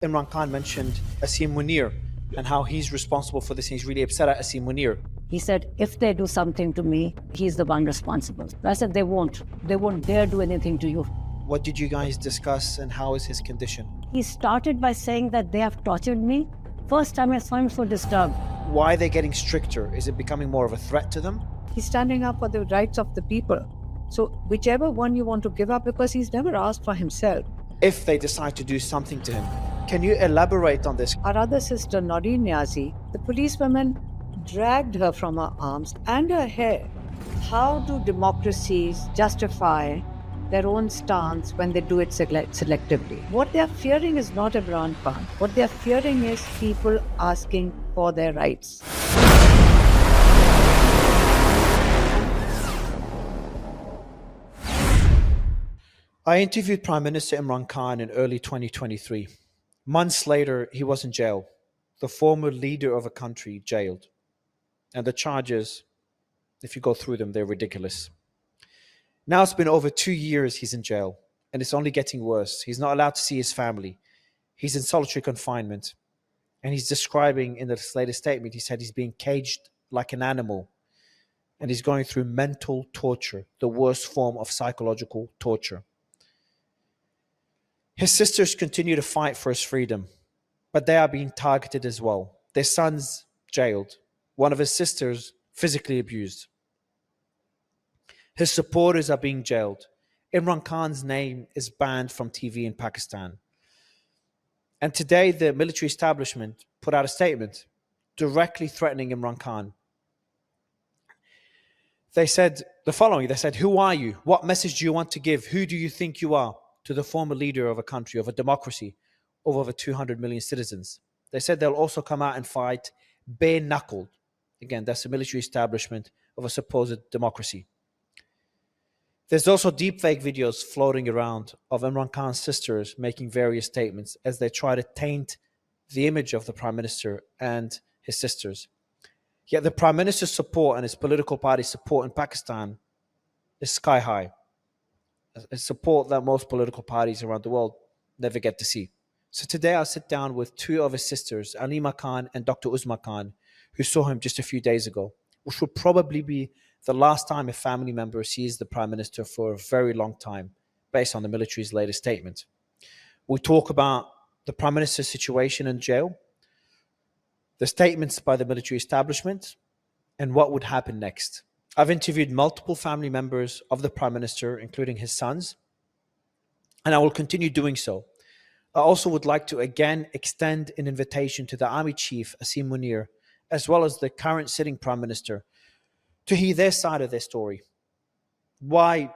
Imran Khan mentioned Asim Munir and how he's responsible for this, and he's really upset at Asim Munir. He said, if they do something to me, he's the one responsible. I said, they won't. They won't dare do anything to you. What did you guys discuss, and how is his condition? He started by saying that they have tortured me. First time I saw him so disturbed. Why are they getting stricter? Is it becoming more of a threat to them? He's standing up for the rights of the people. So whichever one you want to give up, because he's never asked for himself. If they decide to do something to him, can you elaborate on this? Our other sister, Noreen Niazi, the policewomen dragged her from her arms and her hair. How do democracies justify their own stance when they do it selectively? What they are fearing is not Imran Khan. What they are fearing is people asking for their rights. I interviewed Prime Minister Imran Khan in early 2023. Months later, he was in jail. The former leader of a country jailed. And the charges, if you go through them, they're ridiculous. Now it's been over 2 years he's in jail, and it's only getting worse. He's not allowed to see his family. He's in solitary confinement. And he's describing in this latest statement, he said he's being caged like an animal. And he's going through mental torture, the worst form of psychological torture. His sisters continue to fight for his freedom, but they are being targeted as well. Their son's jailed. One of his sisters physically abused. His supporters are being jailed. Imran Khan's name is banned from TV in Pakistan. And today the military establishment put out a statement directly threatening Imran Khan. They said the following, they said, "Who are you? What message do you want to give? Who do you think you are?" to the former leader of a country, of a democracy, of over 200 million citizens. They said they'll also come out and fight bare-knuckled. Again, that's the military establishment of a supposed democracy. There's also deepfake videos floating around of Imran Khan's sisters making various statements as they try to taint the image of the Prime Minister and his sisters. Yet the Prime Minister's support and his political party's support in Pakistan is sky high. A support that most political parties around the world never get to see. So today I'll sit down with two of his sisters, Alima Khan and Dr. Uzma Khan, who saw him just a few days ago, which will probably be the last time a family member sees the Prime Minister for a very long time, based on the military's latest statement. We talk about the Prime Minister's situation in jail, the statements by the military establishment, and what would happen next. I've interviewed multiple family members of the Prime Minister, including his sons, and I will continue doing so. I also would like to again extend an invitation to the Army Chief, Asim Munir, as well as the current sitting Prime Minister, to hear their side of their story. Why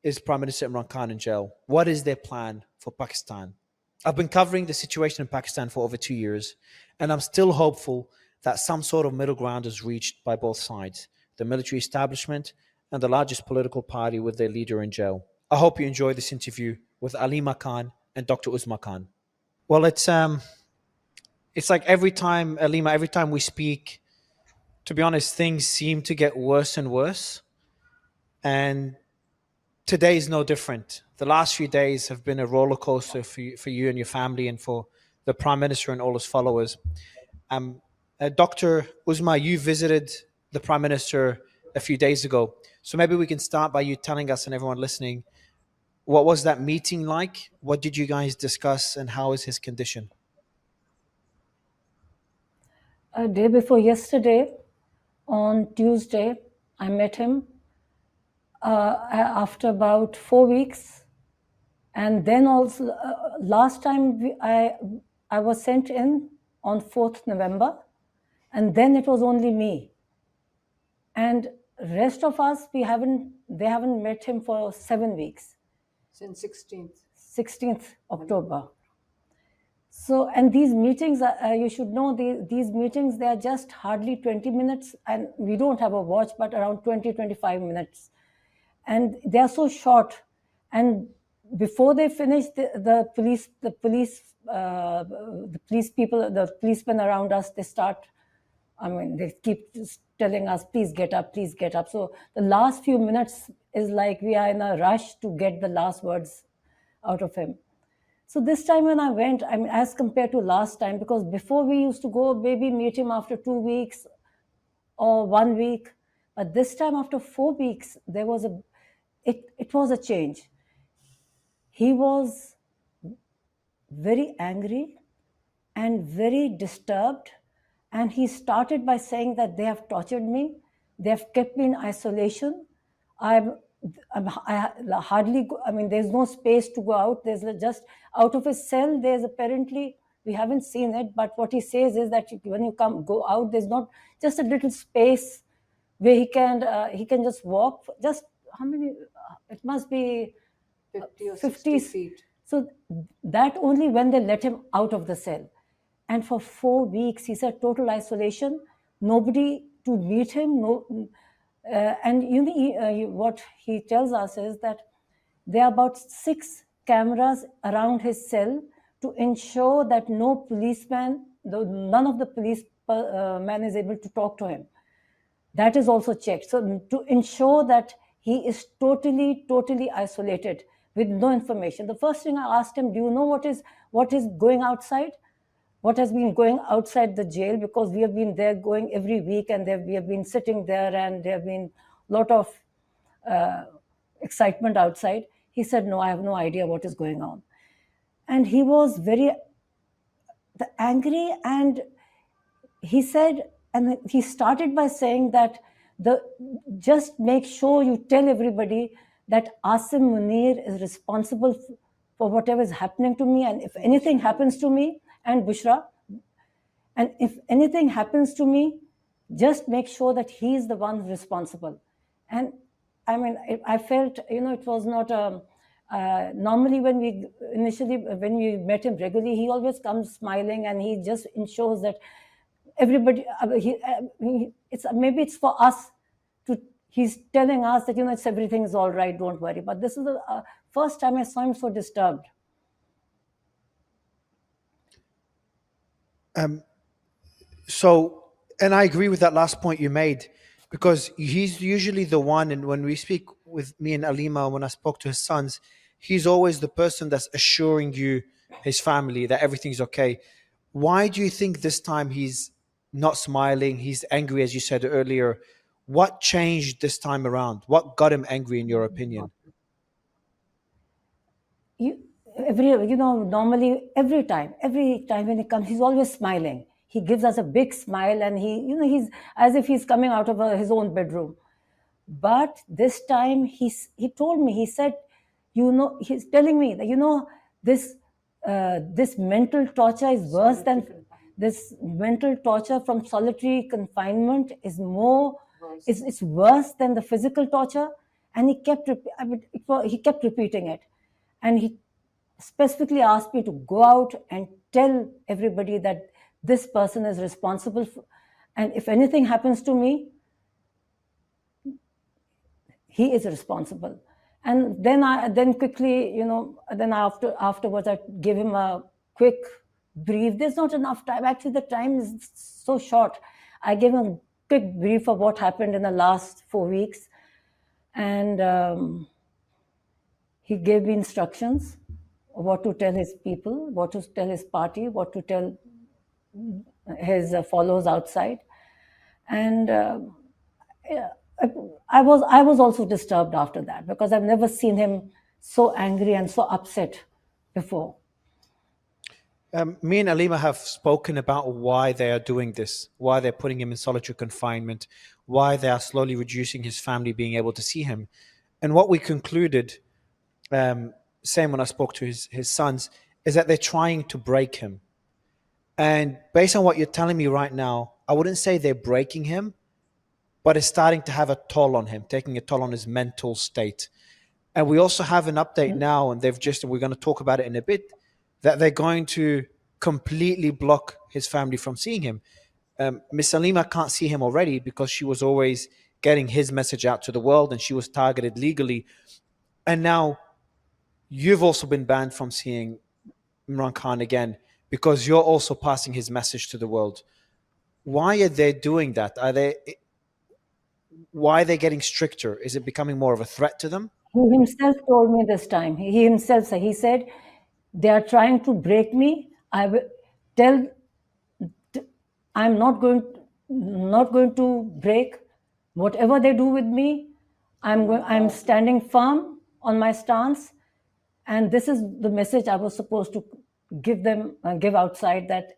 is Prime Minister Imran Khan in jail? What is their plan for Pakistan? I've been covering the situation in Pakistan for over 2 years, and I'm still hopeful that some sort of middle ground is reached by both sides, the military establishment and the largest political party with their leader in jail. I hope you enjoy this interview with Alima Khan and Dr. Uzma Khan. Well, it's like every time, Alima, every time we speak, to be honest, things seem to get worse and worse. And today is no different. The last few days have been a roller coaster for you and your family, and for the Prime Minister and all his followers. Dr. Uzma, you visited the Prime Minister a few days ago. So maybe we can start by you telling us and everyone listening, what was that meeting like? What did you guys discuss, and how is his condition? A day before yesterday, on Tuesday, I met him after about 4 weeks. And then also, last time I was sent in on 4th November, and then it was only me. And rest of us, they haven't met him for 7 weeks. Since 16th October. So, and these meetings, you should know, these meetings, they are just hardly 20 minutes, and we don't have a watch, but around 20-25 minutes. And they are so short. And before they finish, the policemen around us, they keep telling us, please get up, please get up. So the last few minutes is like we are in a rush to get the last words out of him. So this time when I went, I mean, as compared to last time, because before we used to go maybe meet him after 2 weeks or 1 week, but this time after 4 weeks, there was it was a change. He was very angry and very disturbed. And he started by saying that they have tortured me, they have kept me in isolation. I hardly, I mean, there's no space to go out. There's just out of his cell, there's apparently, we haven't seen it, but what he says is that when you go out, there's not just a little space where he can just walk. Just how many? It must be 50 or 50 60 feet. So that only when they let him out of the cell. And for 4 weeks, he said total isolation, nobody to meet him. And what he tells us is that there are about 6 cameras around his cell to ensure that no policeman, none of the police man is able to talk to him. That is also checked. So to ensure that he is totally isolated with no information. The first thing I asked him, do you know what is going outside? What has been going outside the jail? Because we have been there going every week, and we have been sitting there, and there have been a lot of excitement outside. He said, no, I have no idea what is going on. And he was very angry, and he said, and he started by saying that just make sure you tell everybody that Asim Munir is responsible for whatever is happening to me, and if anything happens to me, and Bushra, and if anything happens to me, just make sure that he is the one responsible. And I mean, I felt, it was not normally when we met him regularly, he always comes smiling, and he just ensures that everybody, maybe it's for us he's telling us that, everything is all right, don't worry. But this is the first time I saw him so disturbed. So, and I agree with that last point you made, because he's usually the one, and when we speak with me and Alima, when I spoke to his sons, he's always the person that's assuring you, his family, that everything's okay. Why do you think this time he's not smiling? He's angry, as you said earlier. What changed this time around? What got him angry, in your opinion? Normally every time when he comes, he's always smiling. He gives us a big smile, and he's as if he's coming out of his own bedroom. But this time he told me, he said, he's telling me that, this mental torture is worse than this mental torture from solitary confinement is more, it's worse than the physical torture. And he kept repeating it. And he specifically asked me to go out and tell everybody that this person is responsible and if anything happens to me, he is responsible. And then quickly, afterwards I gave him a quick brief. There's not enough time. Actually, the time is so short. I gave him a quick brief of what happened in the last 4 weeks. And he gave me instructions of what to tell his people, what to tell his party, what to tell his followers outside. And I was also disturbed after that, because I've never seen him so angry and so upset before. Me and Alima have spoken about why they are doing this, why they're putting him in solitary confinement, why they are slowly reducing his family being able to see him. And what we concluded, same when I spoke to his sons, is that they're trying to break him. And based on what you're telling me right now, I wouldn't say they're breaking him, but it's starting to have a toll on him, taking a toll on his mental state. And we also have an update now, and we're going to talk about it in a bit, that they're going to completely block his family from seeing him. Miss Salima can't see him already because she was always getting his message out to the world, and she was targeted legally. And now you've also been banned from seeing Imran Khan again because you're also passing his message to the world. Why are they doing that? Why are they getting stricter? Is it becoming more of a threat to them? He himself told me this time. He himself said, They are trying to break me. I will tell I'm not going to break. Whatever they do with me, I'm standing firm on my stance, and this is the message I was supposed to give outside, that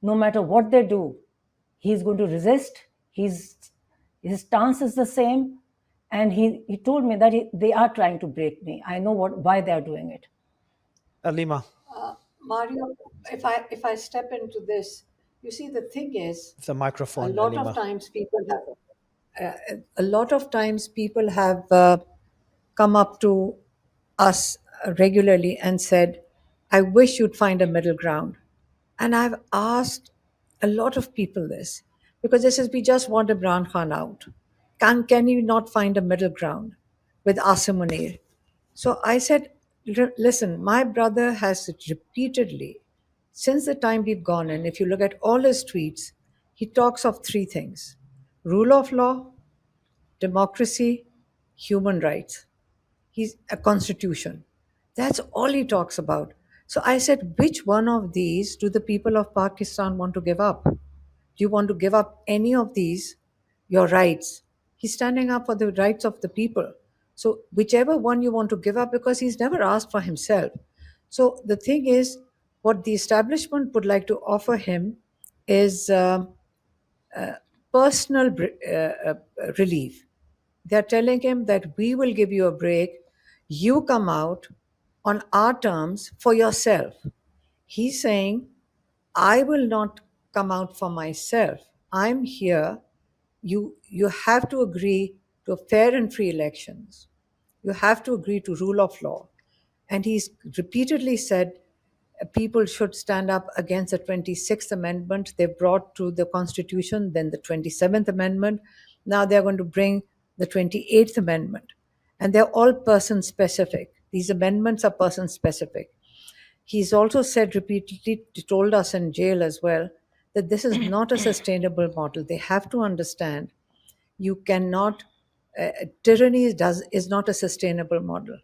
no matter what they do, he's going to resist. His stance is the same, and he told me that they are trying to break me. I know why they are doing it. Alima, Mario, if I step into this, you see, the thing is, the a microphone, lot of Alima. times people have a lot of times people have come up to us regularly and said, I wish you'd find a middle ground. And I've asked a lot of people this, because they says, we just want Imran Khan out. Can you not find a middle ground with Asim Munir? So I said, listen, my brother has repeatedly, since the time we've gone in, if you look at all his tweets, he talks of three things: rule of law, democracy, human rights. He's a constitution. That's all he talks about. So I said, which one of these do the people of Pakistan want to give up? Do you want to give up any of these, your rights? He's standing up for the rights of the people. So whichever one you want to give up, because he's never asked for himself. So the thing is, what the establishment would like to offer him is personal relief. They're telling him that we will give you a break. You come out on our terms for yourself. He's saying, I will not come out for myself. I'm here. You have to agree to fair and free elections. You have to agree to rule of law. And he's repeatedly said people should stand up against the 26th Amendment they brought to the Constitution, then the 27th Amendment. Now they're going to bring the 28th Amendment. And they're all person specific. These amendments are person specific. He's also said repeatedly, told us in jail as well, that this is not a sustainable model. They have to understand you cannot, tyranny is not a sustainable model.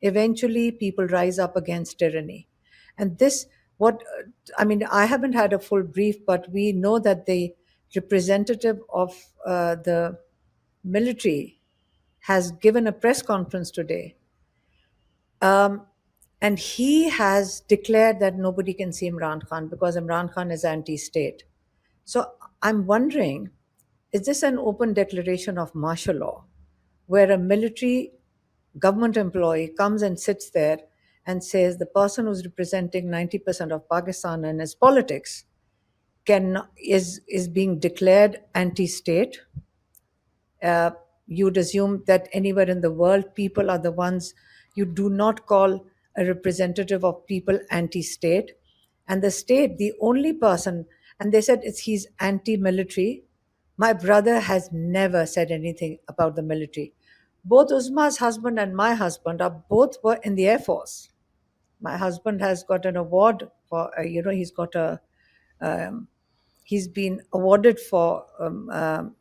Eventually, people rise up against tyranny. And this, I mean, I haven't had a full brief, but we know that the representative of the military has given a press conference today. And he has declared that nobody can see Imran Khan because Imran Khan is anti-state. So I'm wondering, is this an open declaration of martial law, where a military government employee comes and sits there and says the person who's representing 90% of Pakistan and its politics is being declared anti-state? You'd assume that anywhere in the world, people are the ones, you do not call a representative of people anti-state. And the state, the only person, and they said he's anti-military. My brother has never said anything about the military. Both Uzma's husband and my husband both were in the Air Force. My husband has got an award for, he's got he's been awarded for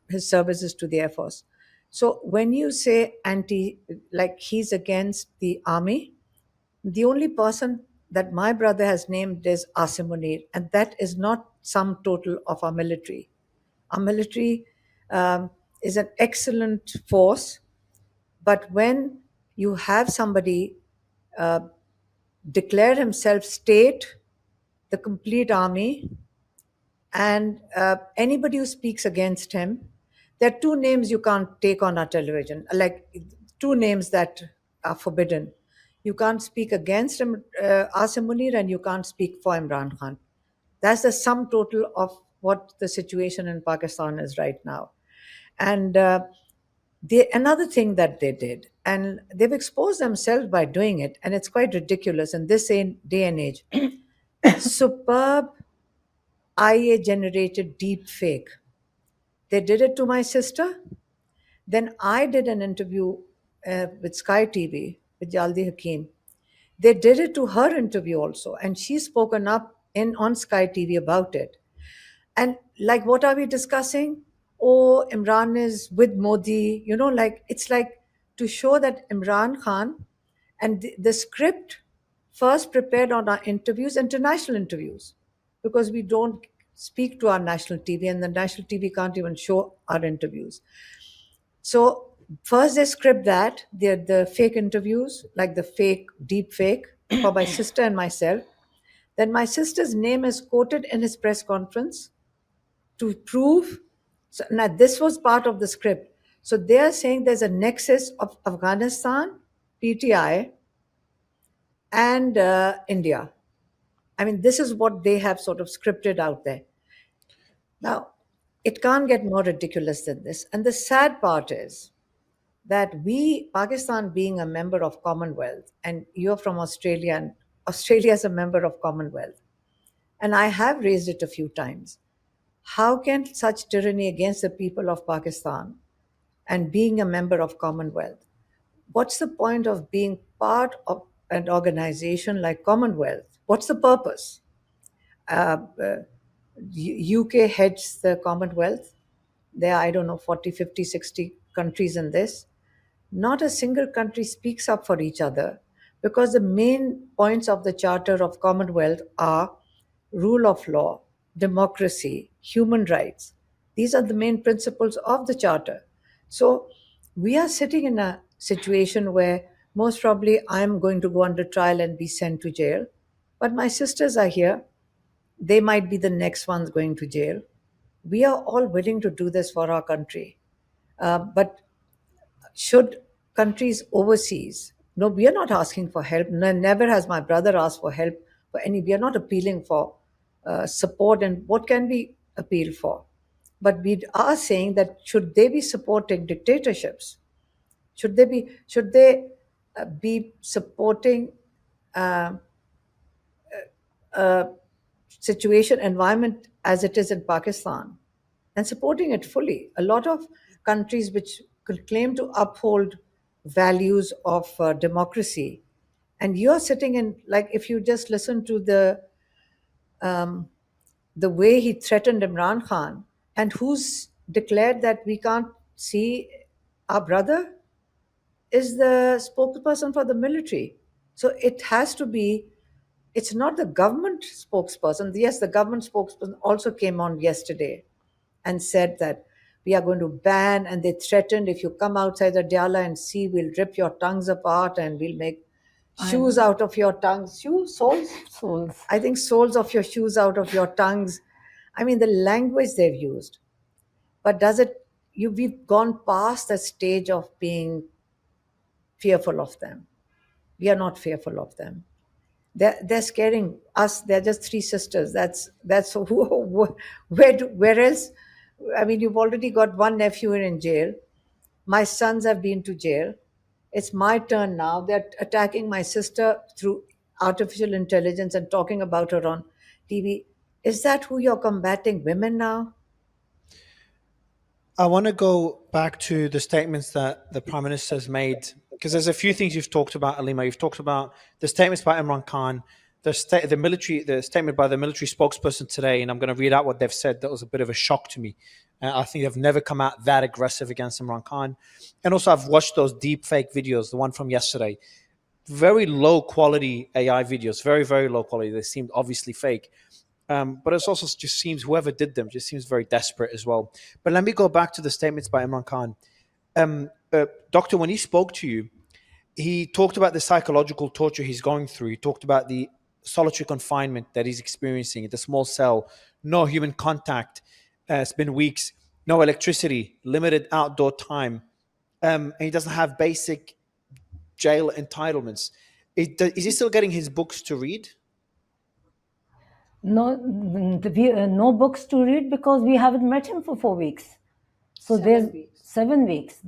his services to the Air Force. So when you say like he's against the army, the only person that my brother has named is Asim Munir, and that is not sum total of our military. Our military is an excellent force, but when you have somebody declare himself state, the complete army, and anybody who speaks against him, there are two names you can't take on our television, like two names that are forbidden. You can't speak against Asim Munir, and you can't speak for Imran Khan. That's the sum total of what the situation in Pakistan is right now. And another thing that they did, and they've exposed themselves by doing it, and it's quite ridiculous in this day and age. Superb IA generated deep fake. They did it to my sister. Then I did an interview with Sky TV with Jaldi Hakim. They did it to her interview also, and she's spoken up on Sky TV about it. And like, what are we discussing? Oh, Imran is with Modi. Like, it's like to show that Imran Khan and the script first prepared on our interviews, international interviews, because we don't speak to our national TV, and the national TV can't even show our interviews. So first they script that, the fake interviews, like the fake, deep fake for my sister and myself. Then my sister's name is quoted in his press conference to prove. So now this was part of the script. So they are saying there's a nexus of Afghanistan, PTI, and India. I mean, this is what they have sort of scripted out there. Now, it can't get more ridiculous than this. And the sad part is that we, Pakistan being a member of Commonwealth, and you're from Australia, and Australia is a member of Commonwealth, and I have raised it a few times. How can such tyranny against the people of Pakistan and being a member of Commonwealth? What's the point of being part of an organization like Commonwealth? What's the purpose? UK heads the Commonwealth. There are, I don't know, 40, 50, 60 countries in this. Not a single country speaks up for each other, because the main points of the Charter of Commonwealth are rule of law, democracy, human rights. These are the main principles of the Charter. So we are sitting in a situation where most probably I'm going to go under trial and be sent to jail. But my sisters are here. They might be the next ones going to jail. We are all willing to do this for our country. But should countries overseas, no, we are not asking for help. No, never has my brother asked for help for any. We are not appealing for support. And what can we appeal for? But we are saying that should they be supporting dictatorships? Should they be supporting situation environment as it is in Pakistan, and supporting it fully? A lot of countries which could claim to uphold values of democracy, and you're sitting in, like, if you just listen to the way he threatened Imran Khan, and who's declared that we can't see our brother, is the spokesperson for the military. So it has to be, it's not the government spokesperson. Yes, the government spokesperson also came on yesterday and said that we are going to ban, and they threatened, if you come outside the Diyala and see, we'll rip your tongues apart and we'll make shoes out of your tongues. Souls. I think soles of your shoes out of your tongues. I mean, the language they've used. But we've gone past the stage of being fearful of them. We are not fearful of them. They're scaring us. They're just three sisters. That's where else? I mean, you've already got one nephew in jail. My sons have been to jail. It's my turn now. They're attacking my sister through artificial intelligence and talking about her on TV. Is that who you're combating? Women now? I want to go back to the statements that the Prime Minister has made, because there's a few things you've talked about, Alima. You've talked about the statements by Imran Khan, the statement by the military spokesperson today, and I'm going to read out what they've said. That was a bit of a shock to me. I think they've never come out that aggressive against Imran Khan. And also, I've watched those deep fake videos, the one from yesterday. Very low quality AI videos, very, very low quality. They seemed obviously fake. But it also just seems whoever did them just seems very desperate as well. But let me go back to the statements by Imran Khan. Doctor, when he spoke to you, he talked about the psychological torture he's going through. He talked about the solitary confinement that he's experiencing at the small cell, no human contact. It's been weeks, no electricity, limited outdoor time. And he doesn't have basic jail entitlements. Is he still getting his books to read? No books to read, because we haven't met him for 4 weeks. So there's 7 weeks.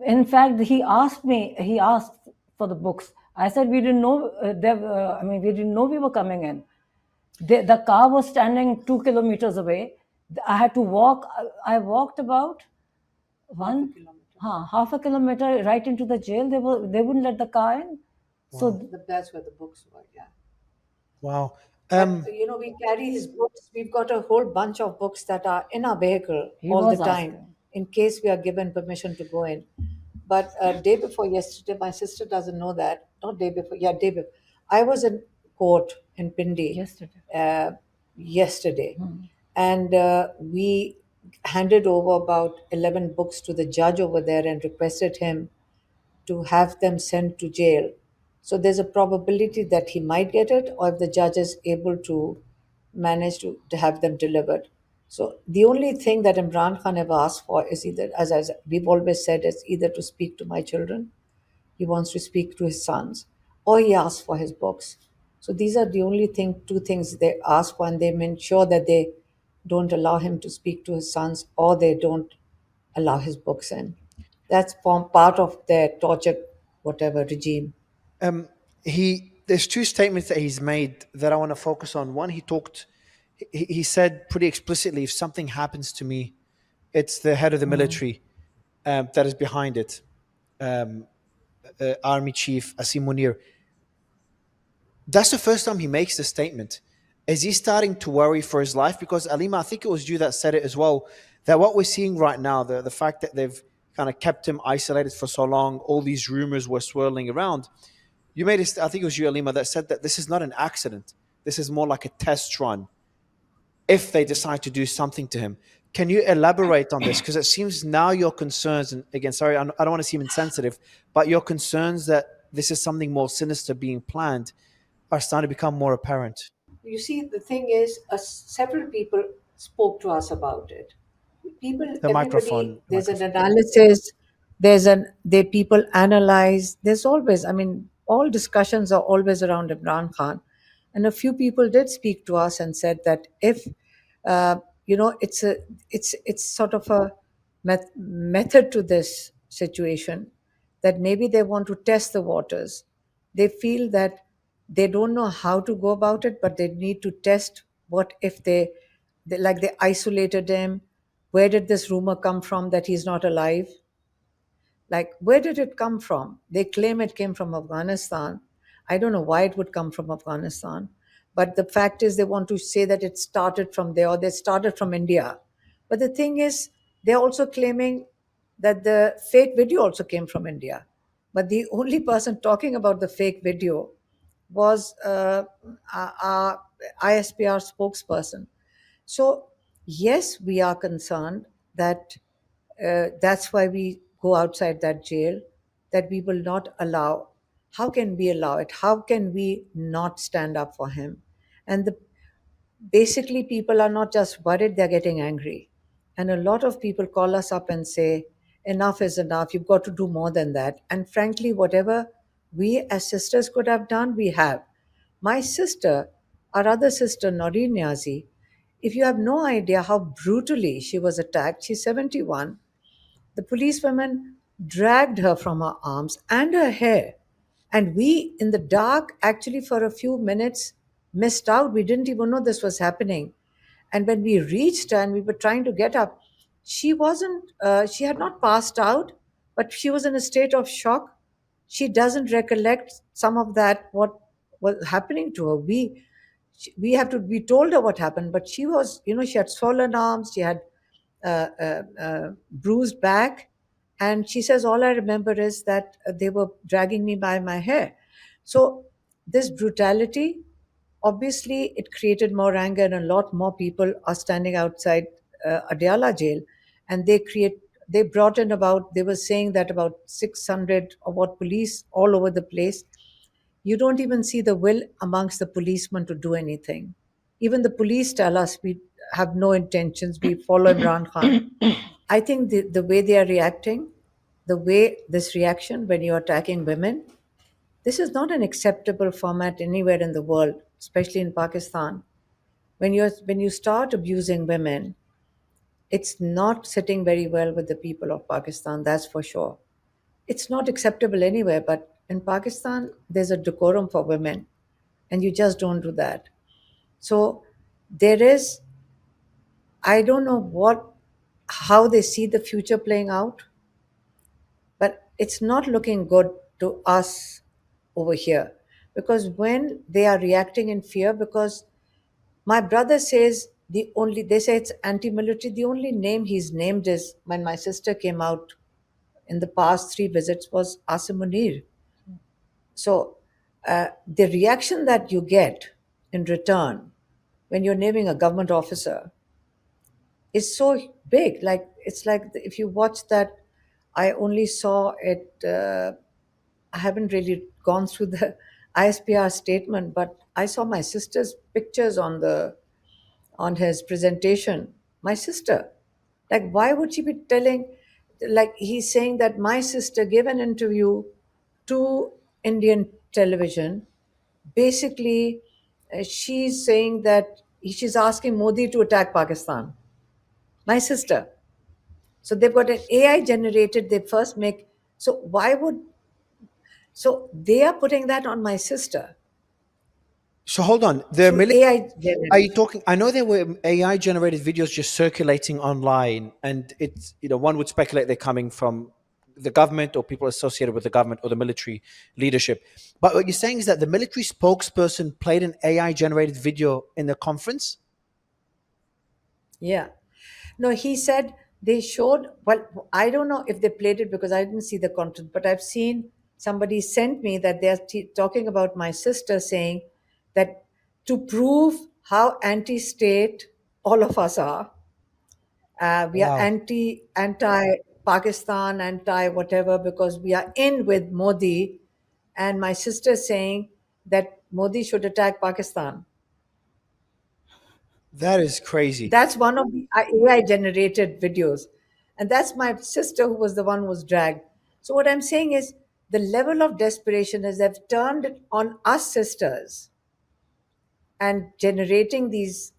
In fact, he asked for the books. I said we didn't know. We didn't know we were coming in. The car was standing 2 kilometers away. I had to walk. I walked about half a kilometer right into the jail. They wouldn't let the car in. Wow. So That's where the books were. Yeah. Wow. We carry his books. We've got a whole bunch of books that are in our vehicle all the time, in case we are given permission to go in. But day before yesterday, my sister doesn't know that. Not day before. Yeah, day before. I was in court in Pindi Yesterday. yesterday, and we handed over about 11 books to the judge over there and requested him to have them sent to jail. So there's a probability that he might get it, or if the judge is able to manage to have them delivered. So the only thing that Imran Khan ever asked for is either, as we've always said, is either to speak to my children, he wants to speak to his sons, or he asks for his books. So these are the only two things they ask for, and they ensure that they don't allow him to speak to his sons, or they don't allow his books in. That's part of their torture, whatever regime. There's two statements that he's made that I want to focus on. One, he said pretty explicitly, if something happens to me, it's the head of the military that is behind it. Army Chief Asim Munir. That's the first time he makes this statement. Is he starting to worry for his life? Because Alima, I think it was you that said it as well, that what we're seeing right now, the fact that they've kind of kept him isolated for so long, all these rumors were swirling around. You made it, I think it was you, Alima, that said that this is not an accident. This is more like a test run if they decide to do something to him. Can you elaborate on this? Because it seems now your concerns, and again, sorry, I don't want to seem insensitive, but your concerns that this is something more sinister being planned are starting to become more apparent. You see, the thing is, several people spoke to us about it. People, The everybody, microphone. The there's an microphone. analysis, they people analyze. There's always, I mean, all discussions are always around Imran Khan, and a few people did speak to us and said that if it's sort of a method to this situation, that maybe they want to test the waters. They feel that they don't know how to go about it, but they need to test what if they isolated him. Where did this rumor come from that he's not alive? Like, where did it come from? They claim it came from Afghanistan. I don't know why it would come from Afghanistan. But the fact is, they want to say that it started from there or they started from India. But the thing is, they're also claiming that the fake video also came from India. But the only person talking about the fake video was our ISPR spokesperson. So, yes, we are concerned that that's why we go outside that jail, that we will not allow. How can we allow it? How can we not stand up for him? And basically, people are not just worried, they're getting angry. And a lot of people call us up and say, enough is enough, you've got to do more than that. And frankly, whatever we as sisters could have done, we have. My sister, our other sister, Noreen Niazi, if you have no idea how brutally she was attacked, she's 71. The policewomen dragged her from her arms and her hair. And we, in the dark, actually for a few minutes missed out. We didn't even know this was happening. And when we reached her and we were trying to get up, she had not passed out, but she was in a state of shock. She doesn't recollect some of that, what was happening to her. We told her what happened, but she was, she had swollen arms, she had bruised back. And she says, all I remember is that they were dragging me by my hair. So this brutality, obviously, it created more anger, and a lot more people are standing outside Adiala jail. And they brought in they were saying that about 600 or what police all over the place. You don't even see the will amongst the policemen to do anything. Even the police tell us we have no intentions, we follow Imran Khan. I think the way they are reacting, the way this reaction when you're attacking women, this is not an acceptable format anywhere in the world, especially in Pakistan. When you start abusing women, it's not sitting very well with the people of Pakistan, that's for sure. It's not acceptable anywhere, but in Pakistan, there's a decorum for women, and you just don't do that. So there is, I don't know how they see the future playing out, but it's not looking good to us over here, because when they are reacting in fear, because my brother says they say it's anti-military. The only name he's named is, when my sister came out in the past 3 visits, was Asim Munir. So the reaction that you get in return when you're naming a government officer is so big. Like, it's like if you watch that, I only saw it. I haven't really gone through the ISPR statement, but I saw my sister's pictures on his presentation. My sister, like, why would she be telling? Like, he's saying that my sister gave an interview to Indian television. Basically, she's saying that she's asking Modi to attack Pakistan. My sister. So they've got an AI generated, they first make. So why would. So they are putting that on my sister. So hold on. Through AI Are you generated. talking? I know there were AI generated videos just circulating online, and it's, one would speculate they're coming from the government or people associated with the government or the military leadership. But what you're saying is that the military spokesperson played an AI generated video in the conference. Yeah. No, he said they showed, well, I don't know if they played it because I didn't see the content, but I've seen somebody sent me that they're talking about my sister, saying that to prove how anti state all of us are, we are Wow. anti Pakistan, anti whatever, because we are in with Modi. And my sister saying that Modi should attack Pakistan. That is crazy. That's one of the AI generated videos. And that's my sister who was the one who was dragged. So what I'm saying is the level of desperation is they've turned it on us sisters and generating these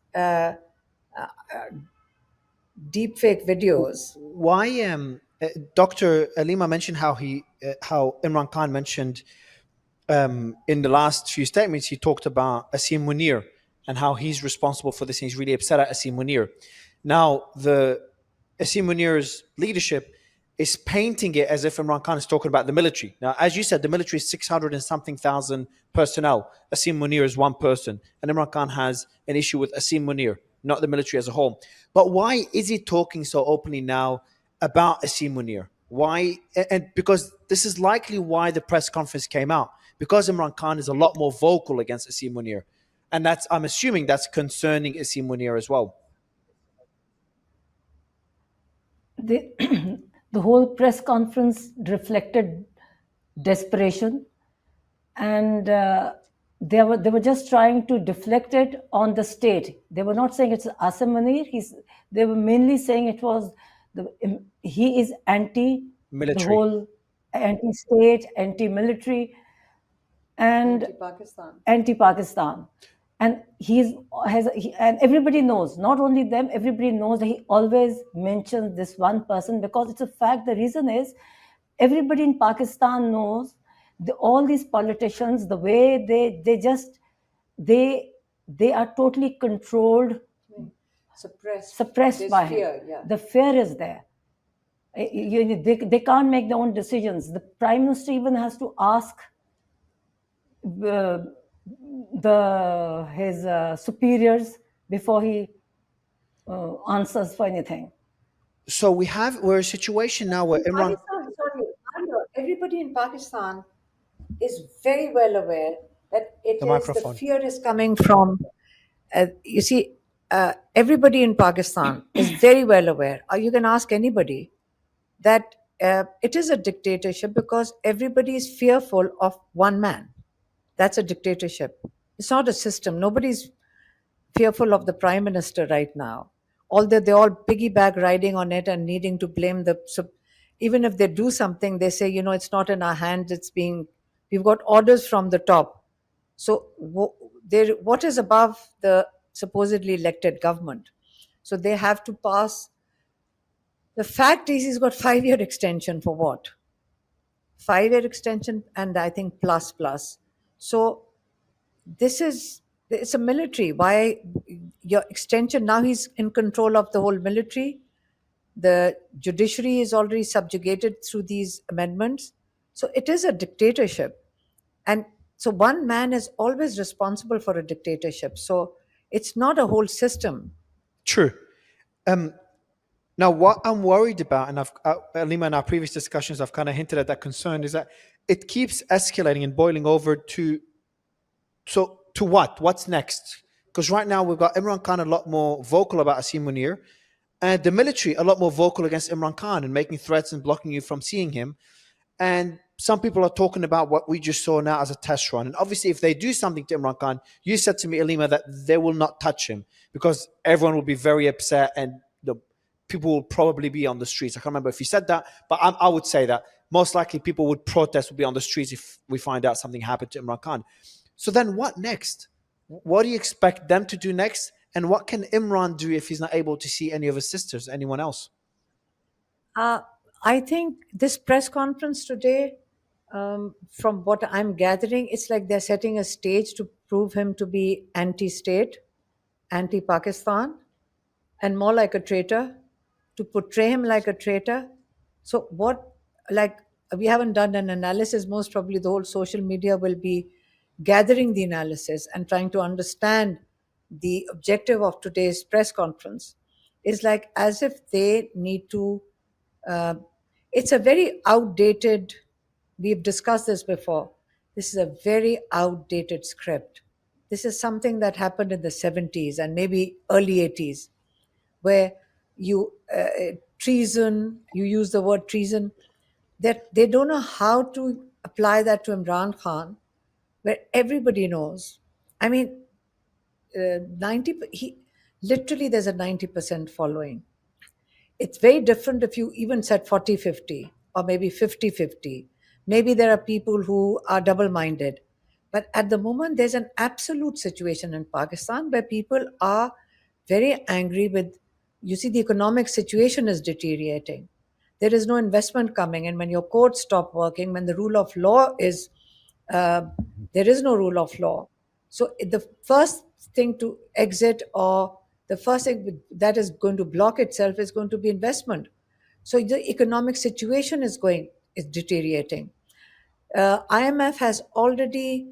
deep fake videos. Why Dr. Alima mentioned how Imran Khan mentioned in the last few statements, he talked about Asim Munir and how he's responsible for this, and he's really upset at Asim Munir. Now, the Asim Munir's leadership is painting it as if Imran Khan is talking about the military. Now, as you said, the military is 600 and something thousand personnel. Asim Munir is one person, and Imran Khan has an issue with Asim Munir, not the military as a whole. But why is he talking so openly now about Asim Munir? Why? And because this is likely why the press conference came out, because Imran Khan is a lot more vocal against Asim Munir. And that's, I'm assuming that's concerning Asim Munir as well. The, the whole press conference reflected desperation, and they were just trying to deflect it on the state. They were not saying it's Asim Munir. They were mainly saying it was he is anti Military. the whole anti-state, anti-military, and anti-Pakistan. And and everybody knows, not only them, everybody knows that he always mentions this one person because it's a fact. The reason is everybody in Pakistan knows all these politicians, the way they are totally controlled, suppressed by him. Yeah. The fear is there. They can't make their own decisions. The prime minister even has to ask his superiors before he answers for anything. So we're a situation now where Imran. Everybody in Pakistan is very well aware that the fear is coming from. You see, everybody in Pakistan is very well aware. You can ask anybody that it is a dictatorship because everybody is fearful of one man. That's a dictatorship. It's not a system. Nobody's fearful of the prime minister right now. Although they all piggyback riding on it and needing to blame even if they do something, they say, it's not in our hands. We've got orders from the top. So what is above the supposedly elected government? So they have to pass. The fact is, he's got 5-year extension for what? 5-year extension, and I think plus. So it's a military. Why your extension? Now he's in control of the whole military. The judiciary is already subjugated through these amendments. So it is a dictatorship. And so one man is always responsible for a dictatorship. So it's not a whole system. True. Now, what I'm worried about, and Alima, in our previous discussions, I've kind of hinted at that concern, is that it keeps escalating and boiling over to So to what? What's next? Because right now we've got Imran Khan a lot more vocal about Asim Munir, and the military a lot more vocal against Imran Khan and making threats and blocking you from seeing him. And some people are talking about what we just saw now as a test run. And obviously, if they do something to Imran Khan, you said to me, Alima, that they will not touch him because everyone will be very upset and the people will probably be on the streets. I can't remember if you said that, but I would say that most likely people would protest, would be on the streets if we find out something happened to Imran Khan. So then what next? What do you expect them to do next? And what can Imran do if he's not able to see any of his sisters, anyone else? I think this press conference today, from what I'm gathering, it's like they're setting a stage to prove him to be anti-state, anti-Pakistan, and more like a traitor, to portray him like a traitor. So what, like, we haven't done an analysis. Most probably the whole social media will be gathering the analysis and trying to understand the objective of today's press conference. Is like as if they need to, it's a very outdated, we've discussed this before. This is a very outdated script. This is something that happened in the 70s and maybe early 80s, where you treason, you use the word treason, that they don't know how to apply that to Imran Khan, where everybody knows. I mean, literally there's a 90% following. It's very different if you even said 40-50 or maybe 50-50. Maybe there are people who are double-minded. But at the moment, there's an absolute situation in Pakistan where people are very angry with, you see, the economic situation is deteriorating. There is no investment coming. And when your courts stop working, when the rule of law is, there is no rule of law. So the first thing to exit, or the first thing that is going to block itself, is going to be investment. So the economic situation is deteriorating. IMF has already,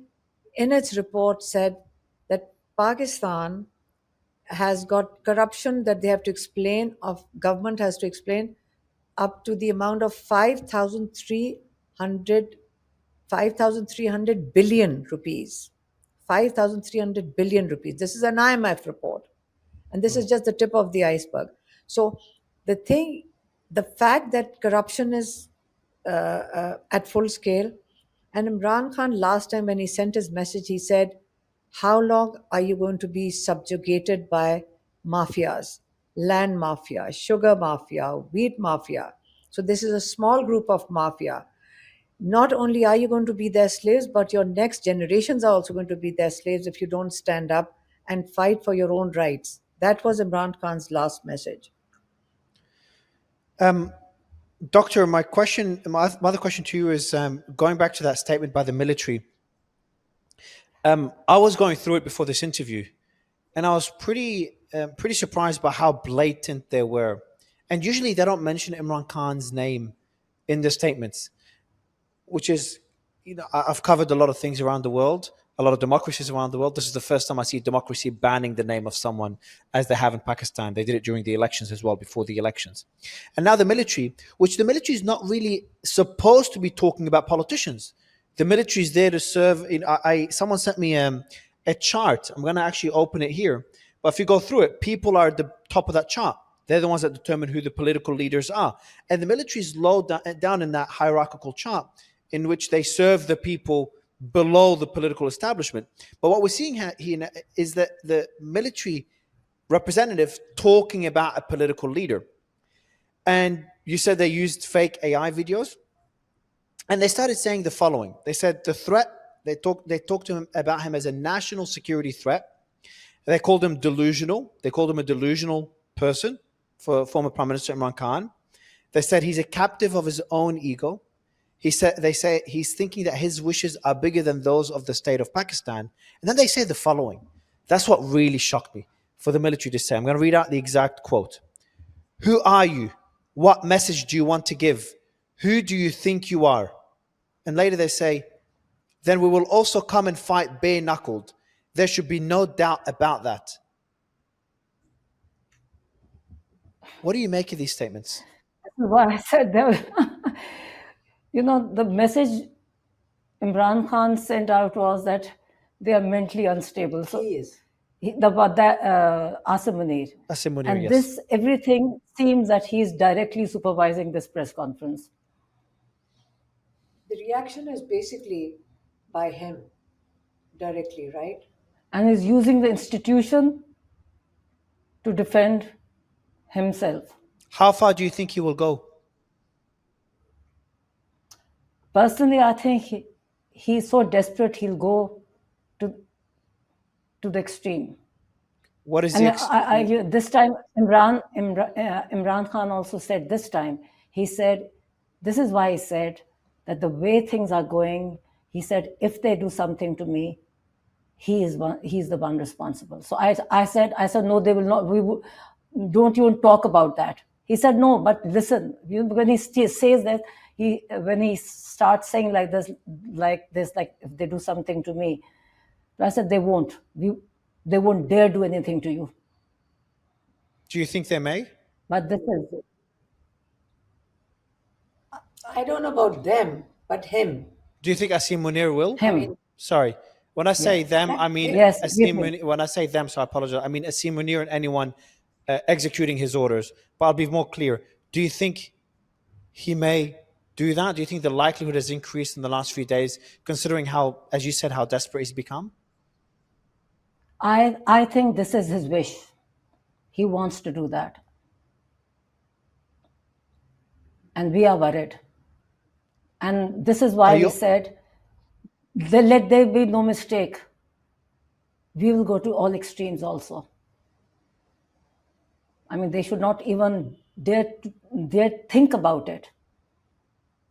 in its report, said that Pakistan has got corruption that they have to explain, of government has to explain, up to the amount of 5,300 billion rupees. 5,300 billion rupees. This is an IMF report. And this is just the tip of the iceberg. So the fact that corruption is at full scale, and Imran Khan, last time when he sent his message, he said, how long are you going to be subjugated by mafias, land mafia, sugar mafia, wheat mafia? So this is a small group of mafia. Not only are you going to be their slaves, but your next generations are also going to be their slaves if you don't stand up and fight for your own rights. That was Imran Khan's last message. Doctor, my other question to you is going back to that statement by the military. I was going through it before this interview, and I was pretty surprised by how blatant they were. And usually they don't mention Imran Khan's name in the statements, which is, I've covered a lot of things around the world, a lot of democracies around the world. This is the first time I see democracy banning the name of someone, as they have in Pakistan. They did it during the elections as well, before the elections. And now the military, which the military is not really supposed to be talking about politicians. The military is there to serve. Someone sent me a chart. I'm going to actually open it here. But if you go through it, people are at the top of that chart. They're the ones that determine who the political leaders are. And the military is low down in that hierarchical chart, in which they serve the people below the political establishment. But what we're seeing here is that the military representative talking about a political leader. And you said they used fake AI videos. And they started saying the following. They said the threat, they talked to him about him as a national security threat. They called him delusional. They called him a delusional person, for former Prime Minister Imran Khan. They said he's a captive of his own ego. They say he's thinking that his wishes are bigger than those of the state of Pakistan. And then they say the following. That's what really shocked me for the military to say. I'm going to read out the exact quote. Who are you? What message do you want to give? Who do you think you are? And later they say, then we will also come and fight bare-knuckled. There should be no doubt about that. What do you make of these statements? What I said there. The message Imran Khan sent out was that they are mentally unstable. So He is. Asim Munir. Asim Munir, And yes. this, everything seems that he is directly supervising this press conference. The reaction is basically by him directly, right? And is using the institution to defend himself. How far do you think he will go? Personally, I think he's so desperate he'll go to the extreme. What is And the this time, Imran Khan also said this time, he said, this is why he said that the way things are going, he said, if they do something to me, he's the one responsible. So I said, no, they will not. Don't even talk about that. He said, no, but listen, when he says that, when he starts saying like this, like if they do something to me, I said, they won't. They won't dare do anything to you. Do you think they may? But this is. I don't know about them, but him. Do you think Asim Munir will? Him. Sorry. When I say them, I mean Yes, Asim Munir. When I say them, so I apologize. I mean Asim Munir and anyone executing his orders. But I'll be more clear. Do you think he may do that? Do you think the likelihood has increased in the last few days, considering how, as you said, how desperate he's become? I think this is his wish. He wants to do that. And we are worried. And this is why we said, let there be no mistake. We will go to all extremes also. I mean, they should not even dare think about it.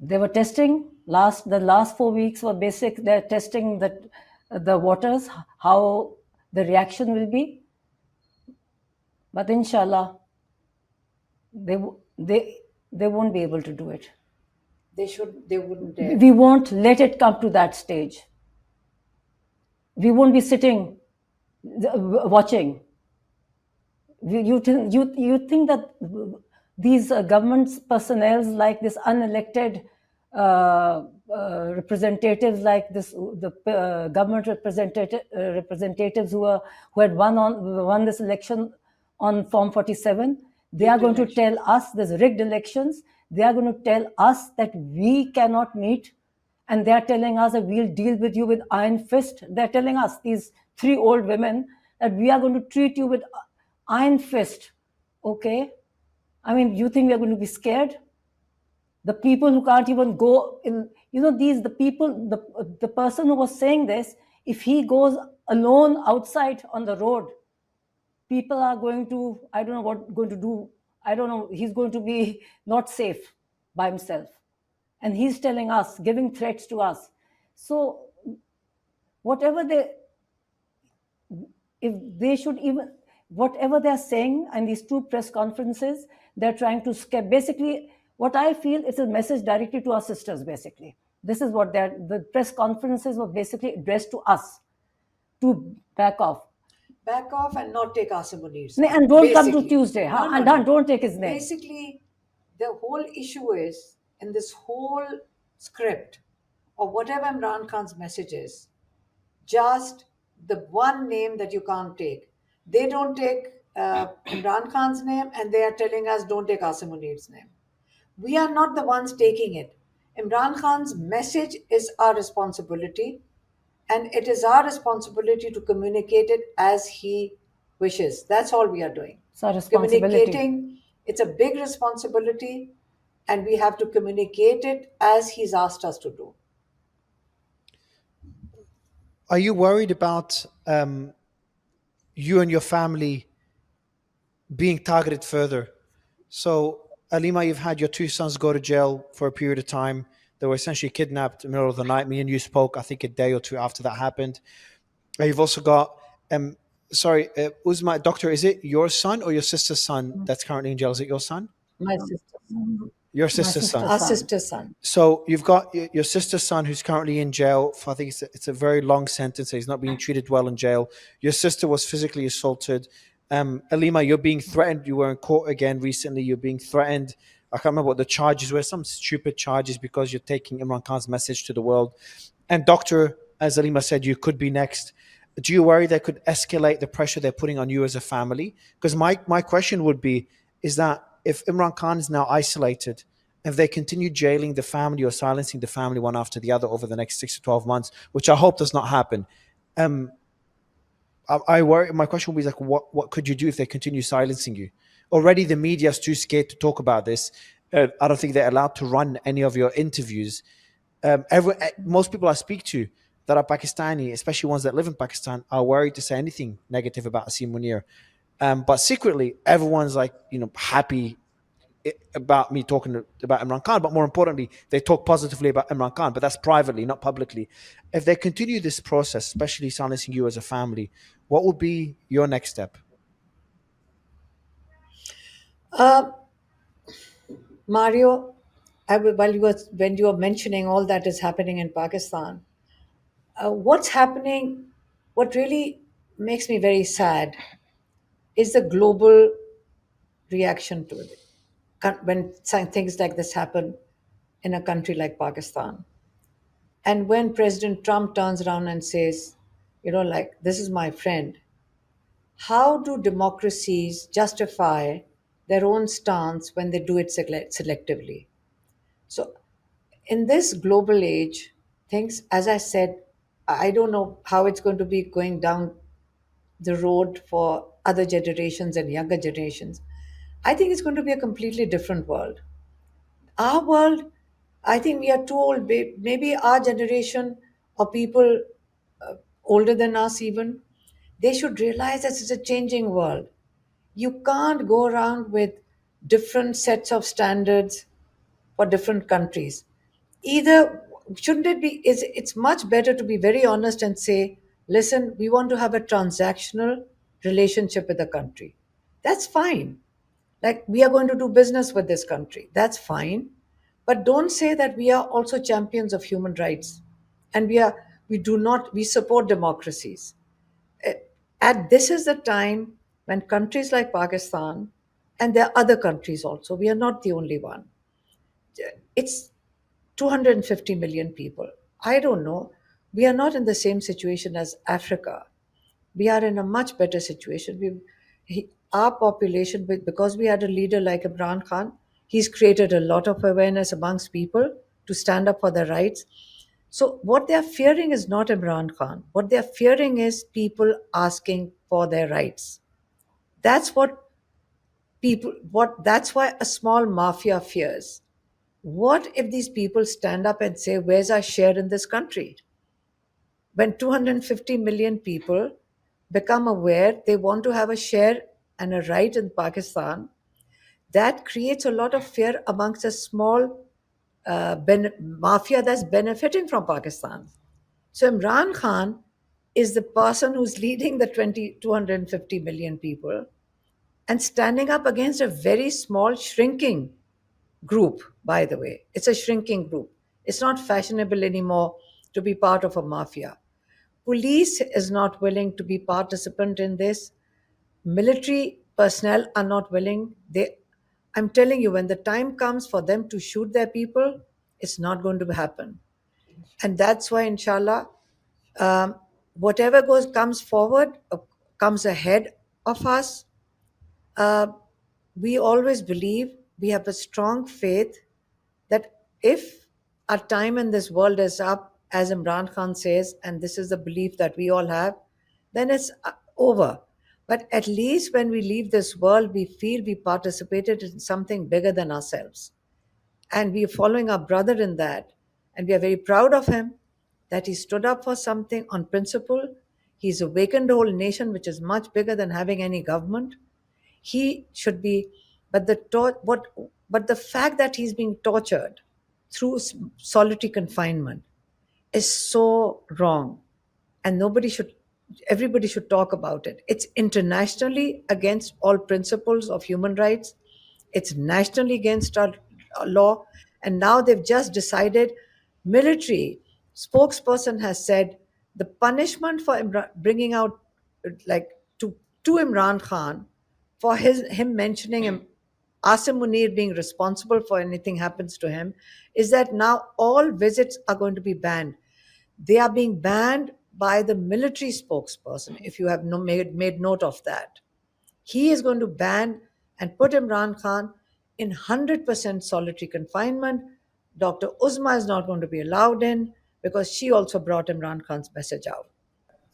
They were testing the last 4 weeks were basic. They're testing the waters, how the reaction will be. But inshallah, they won't be able to do it. They wouldn't dare. We won't let it come to that stage. We won't be sitting watching. You think that these government personnel, like this unelected representatives, like the government representatives who had won this election on Form 47, they are going to tell us there's rigged elections. They are going to tell us that we cannot meet, and they are telling us that we'll deal with you with iron fist. They're telling us, these 3 old women, that we are going to treat you with iron fist. Okay? I mean, you think we are going to be scared? The people who can't even go in, the person who was saying this, if he goes alone outside on the road, people are going to, I don't know what going to do. I don't know, he's going to be not safe by himself. And he's telling us, giving threats to us. So whatever they're saying in these 2 press conferences, they're trying to scare. Basically, what I feel is a message directly to our sisters, basically. This is what the press conferences were basically addressed to us, to back off. Back off and not take Asim Munir's name. And don't come to Tuesday. Don't take his name. Basically, the whole issue is, in this whole script, or whatever Imran Khan's message is, just the one name that you can't take. They don't take Imran Khan's name, and they are telling us don't take Asim Munir's name. We are not the ones taking it. Imran Khan's message is our responsibility, and it is our responsibility to communicate it as he wishes. That's all we are doing. It's our responsibility. Communicating, it's a big responsibility, and we have to communicate it as he's asked us to do. Are you worried about you and your family being targeted further? So, Alima, you've had your 2 sons go to jail for a period of time. They were essentially kidnapped in the middle of the night. Me and you spoke, I think, a day or 2 after that happened. You've also got, Uzma, doctor, is it your son or your sister's son that's currently in jail? Is it your son? My sister's son. Your sister's son. Our sister's son. So you've got your sister's son who's currently in jail for, I think it's a very long sentence. He's not being treated well in jail. Your sister was physically assaulted. Alima, you're being threatened. You were in court again recently. You're being threatened. I can't remember what the charges were. Some stupid charges because you're taking Imran Khan's message to the world. And doctor, as Alima said, you could be next. Do you worry they could escalate the pressure they're putting on you as a family? Because my question would be, is that if Imran Khan is now isolated, if they continue jailing the family or silencing the family one after the other over the next 6 to 12 months, which I hope does not happen, um, I worry. My question would be like, what could you do if they continue silencing you? Already, the media is too scared to talk about this. I don't think they're allowed to run any of your interviews. Most people I speak to that are Pakistani, especially ones that live in Pakistan, are worried to say anything negative about Asim Munir. But secretly, everyone's like, happy about me talking about Imran Khan, but more importantly, they talk positively about Imran Khan, but that's privately, not publicly. If they continue this process, especially silencing you as a family, what would be your next step? Mario, when you were mentioning all that is happening in Pakistan, what's happening, what really makes me very sad is the global reaction to it. When things like this happen in a country like Pakistan, and when President Trump turns around and says, like, this is my friend, how do democracies justify their own stance when they do it selectively? So, in this global age, things, as I said, I don't know how it's going to be going down the road for other generations and younger generations. I think it's going to be a completely different world. Our world, I think we are too old. Maybe our generation or people older than us, even, they should realize that it's a changing world. You can't go around with different sets of standards for different countries. Either, shouldn't it be, it's much better to be very honest and say, listen, we want to have a transactional relationship with the country. That's fine. Like, we are going to do business with this country. That's fine. But don't say that we are also champions of human rights and we support democracies. And this is the time when countries like Pakistan, and there are other countries also, we are not the only one. It's 250 million people. I don't know. We are not in the same situation as Africa. We are in a much better situation. Our population, because we had a leader like Imran Khan, he's created a lot of awareness amongst people to stand up for their rights. So what they are fearing is not Imran Khan. What they are fearing is people asking for their rights. That's that's why a small mafia fears. What if these people stand up and say, where's our share in this country? When 250 million people become aware they want to have a share and a right in Pakistan, that creates a lot of fear amongst a small mafia that's benefiting from Pakistan. So Imran Khan is the person who's leading the 250 million people and standing up against a very small, shrinking group, by the way. It's a shrinking group. It's not fashionable anymore to be part of a mafia. Police is not willing to be participant in this. Military personnel are not willing. I'm telling you, when the time comes for them to shoot their people, it's not going to happen. And that's why, inshallah, whatever comes forward, comes ahead of us, we always believe, we have a strong faith that if our time in this world is up, as Imran Khan says, and this is the belief that we all have, then it's over. But at least when we leave this world, we feel we participated in something bigger than ourselves. And we are following our brother in that. And we are very proud of him that he stood up for something on principle. He's awakened the whole nation, which is much bigger than having any government. He should be, but the fact that he's being tortured through solitary confinement is so wrong, and everybody should talk about it. It's internationally against all principles of human rights. It's nationally against our law, and now they've just decided. Military spokesperson has said the punishment for bringing out, like, to Imran Khan for him mentioning Asim Munir being responsible for anything happens to him, is that now all visits are going to be banned. They are being banned by the military spokesperson, if you have made note of that. He is going to ban and put Imran Khan in 100% solitary confinement. Dr. Uzma is not going to be allowed in because she also brought Imran Khan's message out.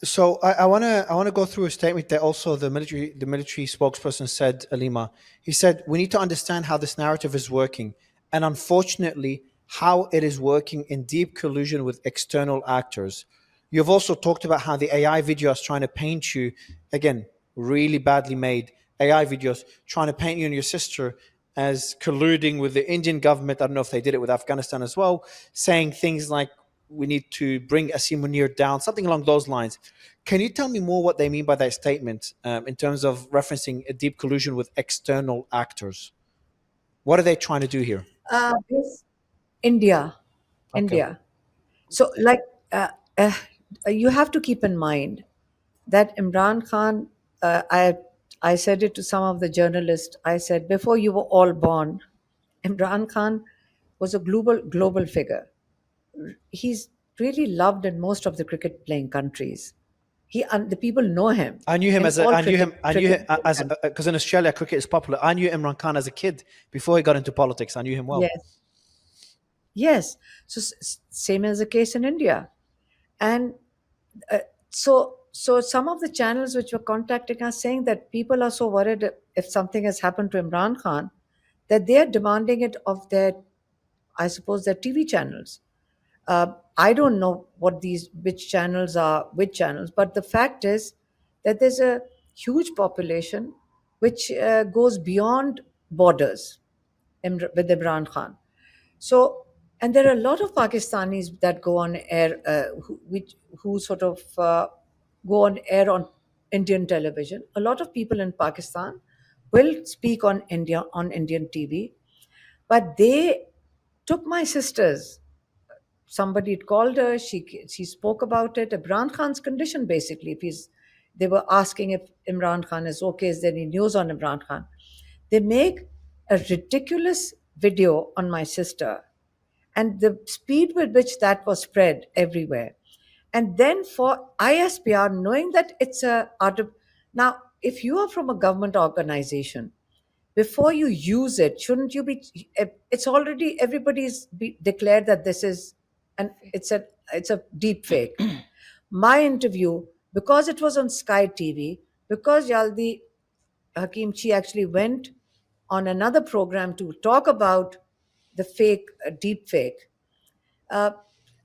So I wanna go through a statement that also the military spokesperson said, Alima. He said we need to understand how this narrative is working, and unfortunately, how it is working in deep collusion with external actors. You've also talked about how the AI videos trying to paint you, again, really badly made AI videos trying to paint you and your sister as colluding with the Indian government. I don't know if they did it with Afghanistan as well, saying things like we need to bring Asim Munir down, something along those lines. Can you tell me more what they mean by that statement in terms of referencing a deep collusion with external actors? What are they trying to do here? Yes, India, Okay. India. So, uh, uh, you have to keep in mind that Imran Khan, I said it to some of the journalists. I said, before you were all born, Imran Khan was a global figure. He's really loved in most of the cricket playing countries. The people know him I knew him in as a, all I knew him cricket playing as countries. because in Australia cricket is popular. I knew Imran Khan as a kid before he got into politics. I knew him well. Yes, yes. So same as the case in India, and uh, so some of the channels which were contacting us saying that people are so worried if something has happened to Imran Khan that they are demanding it of their, I suppose, their TV channels. I don't know which channels are which channels, but the fact is that there's a huge population which goes beyond borders with Imran Khan. So, and there are a lot of Pakistanis that go on air, who sort of go on air on Indian television. A lot of people in Pakistan will speak on Indian TV, but they took my sisters. Somebody had called her. She spoke about it. Imran Khan's condition, basically. They were asking if Imran Khan is okay. Is there any news on Imran Khan? They make a ridiculous video on my sister, and the speed with which that was spread everywhere. And then for ISPR, knowing that it's a now, if you are from a government organization, before you use it, shouldn't you be? It's already everybody's declared that this is, and it's a deep fake. My interview, because it was on Sky TV, because Yaldi Hakim Chi actually went on another program to talk about the fake, deep fake. Uh,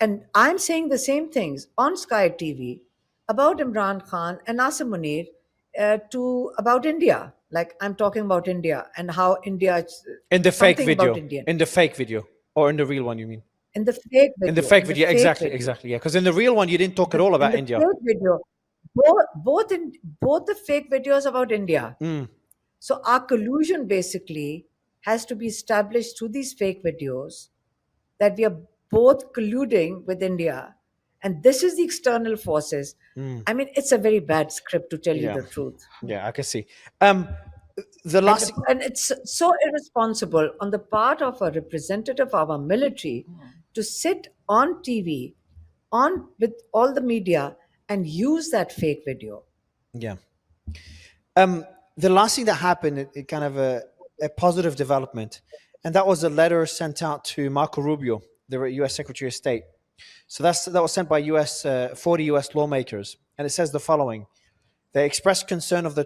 and I'm saying the same things on Sky TV about Imran Khan and Asim Munir to about India. Like I'm talking about India and how India, In the fake something about video, Indian. in the fake video, or in the real one, you mean? In the fake In the video, fake in the video, fake exactly, video, exactly, yeah. Because in the real one, you didn't talk at all in about the India. fake video, both the fake videos about India. So our collusion basically has to be established through these fake videos that we are both colluding with India. And this is the external forces. I mean, it's a very bad script, to tell you Yeah, the truth. yeah, I can see. The last, And it's so irresponsible on the part of a representative of our military to sit on TV, on with all the media, and use that fake video. yeah. The last thing that happened, it kind of a positive development, and that was a letter sent out to Marco Rubio, the U.S. Secretary of State. So that was sent by 40 U.S. lawmakers, and it says the following: They expressed concern of the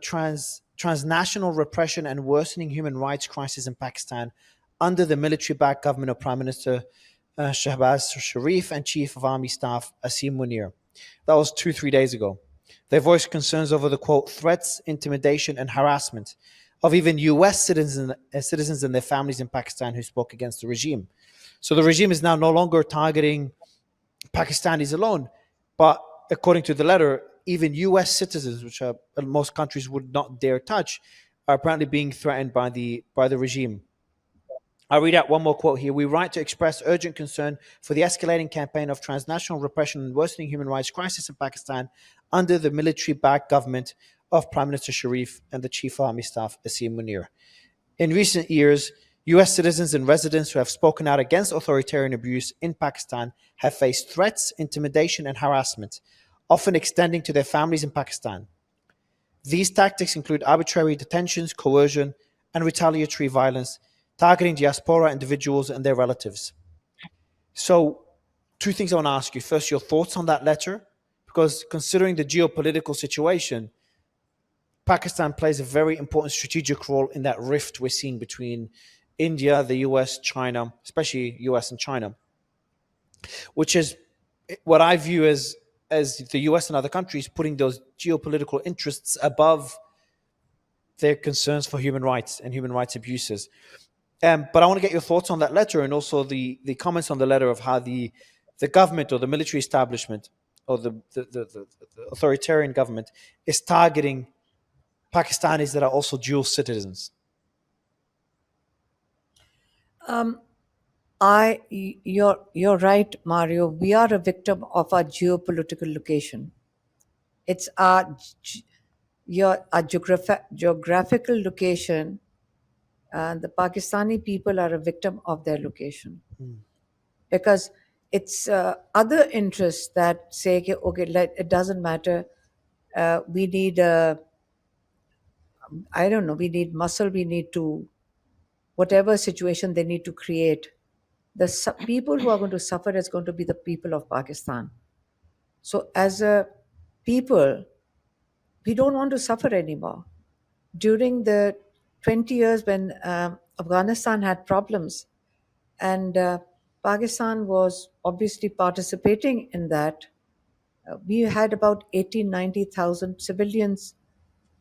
transnational repression and worsening human rights crisis in Pakistan under the military-backed government of Prime Minister Shahbaz Sharif and Chief of Army Staff Asim Munir. That was 3 days ago. They voiced concerns over the quote threats, intimidation, and harassment of even U.S. citizens and their families in Pakistan who spoke against the regime. So the regime is now no longer targeting Pakistanis alone, but according to the letter, even U.S. citizens, which most countries would not dare touch, are apparently being threatened by the regime. I'll read out one more quote here. We write to express urgent concern for the escalating campaign of transnational repression and worsening human rights crisis in Pakistan under the military-backed government of Prime Minister Sharif and the Chief of Army Staff Asim Munir. In recent years, US citizens and residents who have spoken out against authoritarian abuse in Pakistan have faced threats, intimidation, and harassment, often extending to their families in Pakistan. These tactics include arbitrary detentions, coercion, and retaliatory violence, targeting diaspora individuals and their relatives. So, two things I want to ask you. First, your thoughts on that letter, because considering the geopolitical situation, Pakistan plays a very important strategic role in that rift we're seeing between India, the US, China, especially US and China, which is what I view as the US and other countries putting those geopolitical interests above their concerns for human rights and human rights abuses. But I want to get your thoughts on that letter and also the comments on the letter of how the government or the military establishment or the authoritarian government is targeting Pakistanis that are also dual citizens. You're right, Mario. We are a victim of our geopolitical location. It's our geographical location. The Pakistani people are a victim of their location because it's other interests that say, okay, it doesn't matter. We need I don't know. We need muscle. We need to whatever situation they need to create. The people who are going to suffer is going to be the people of Pakistan. So as a people, we don't want to suffer anymore. During the 20 years when Afghanistan had problems, and Pakistan was obviously participating in that, we had about 80,000, 90,000 civilians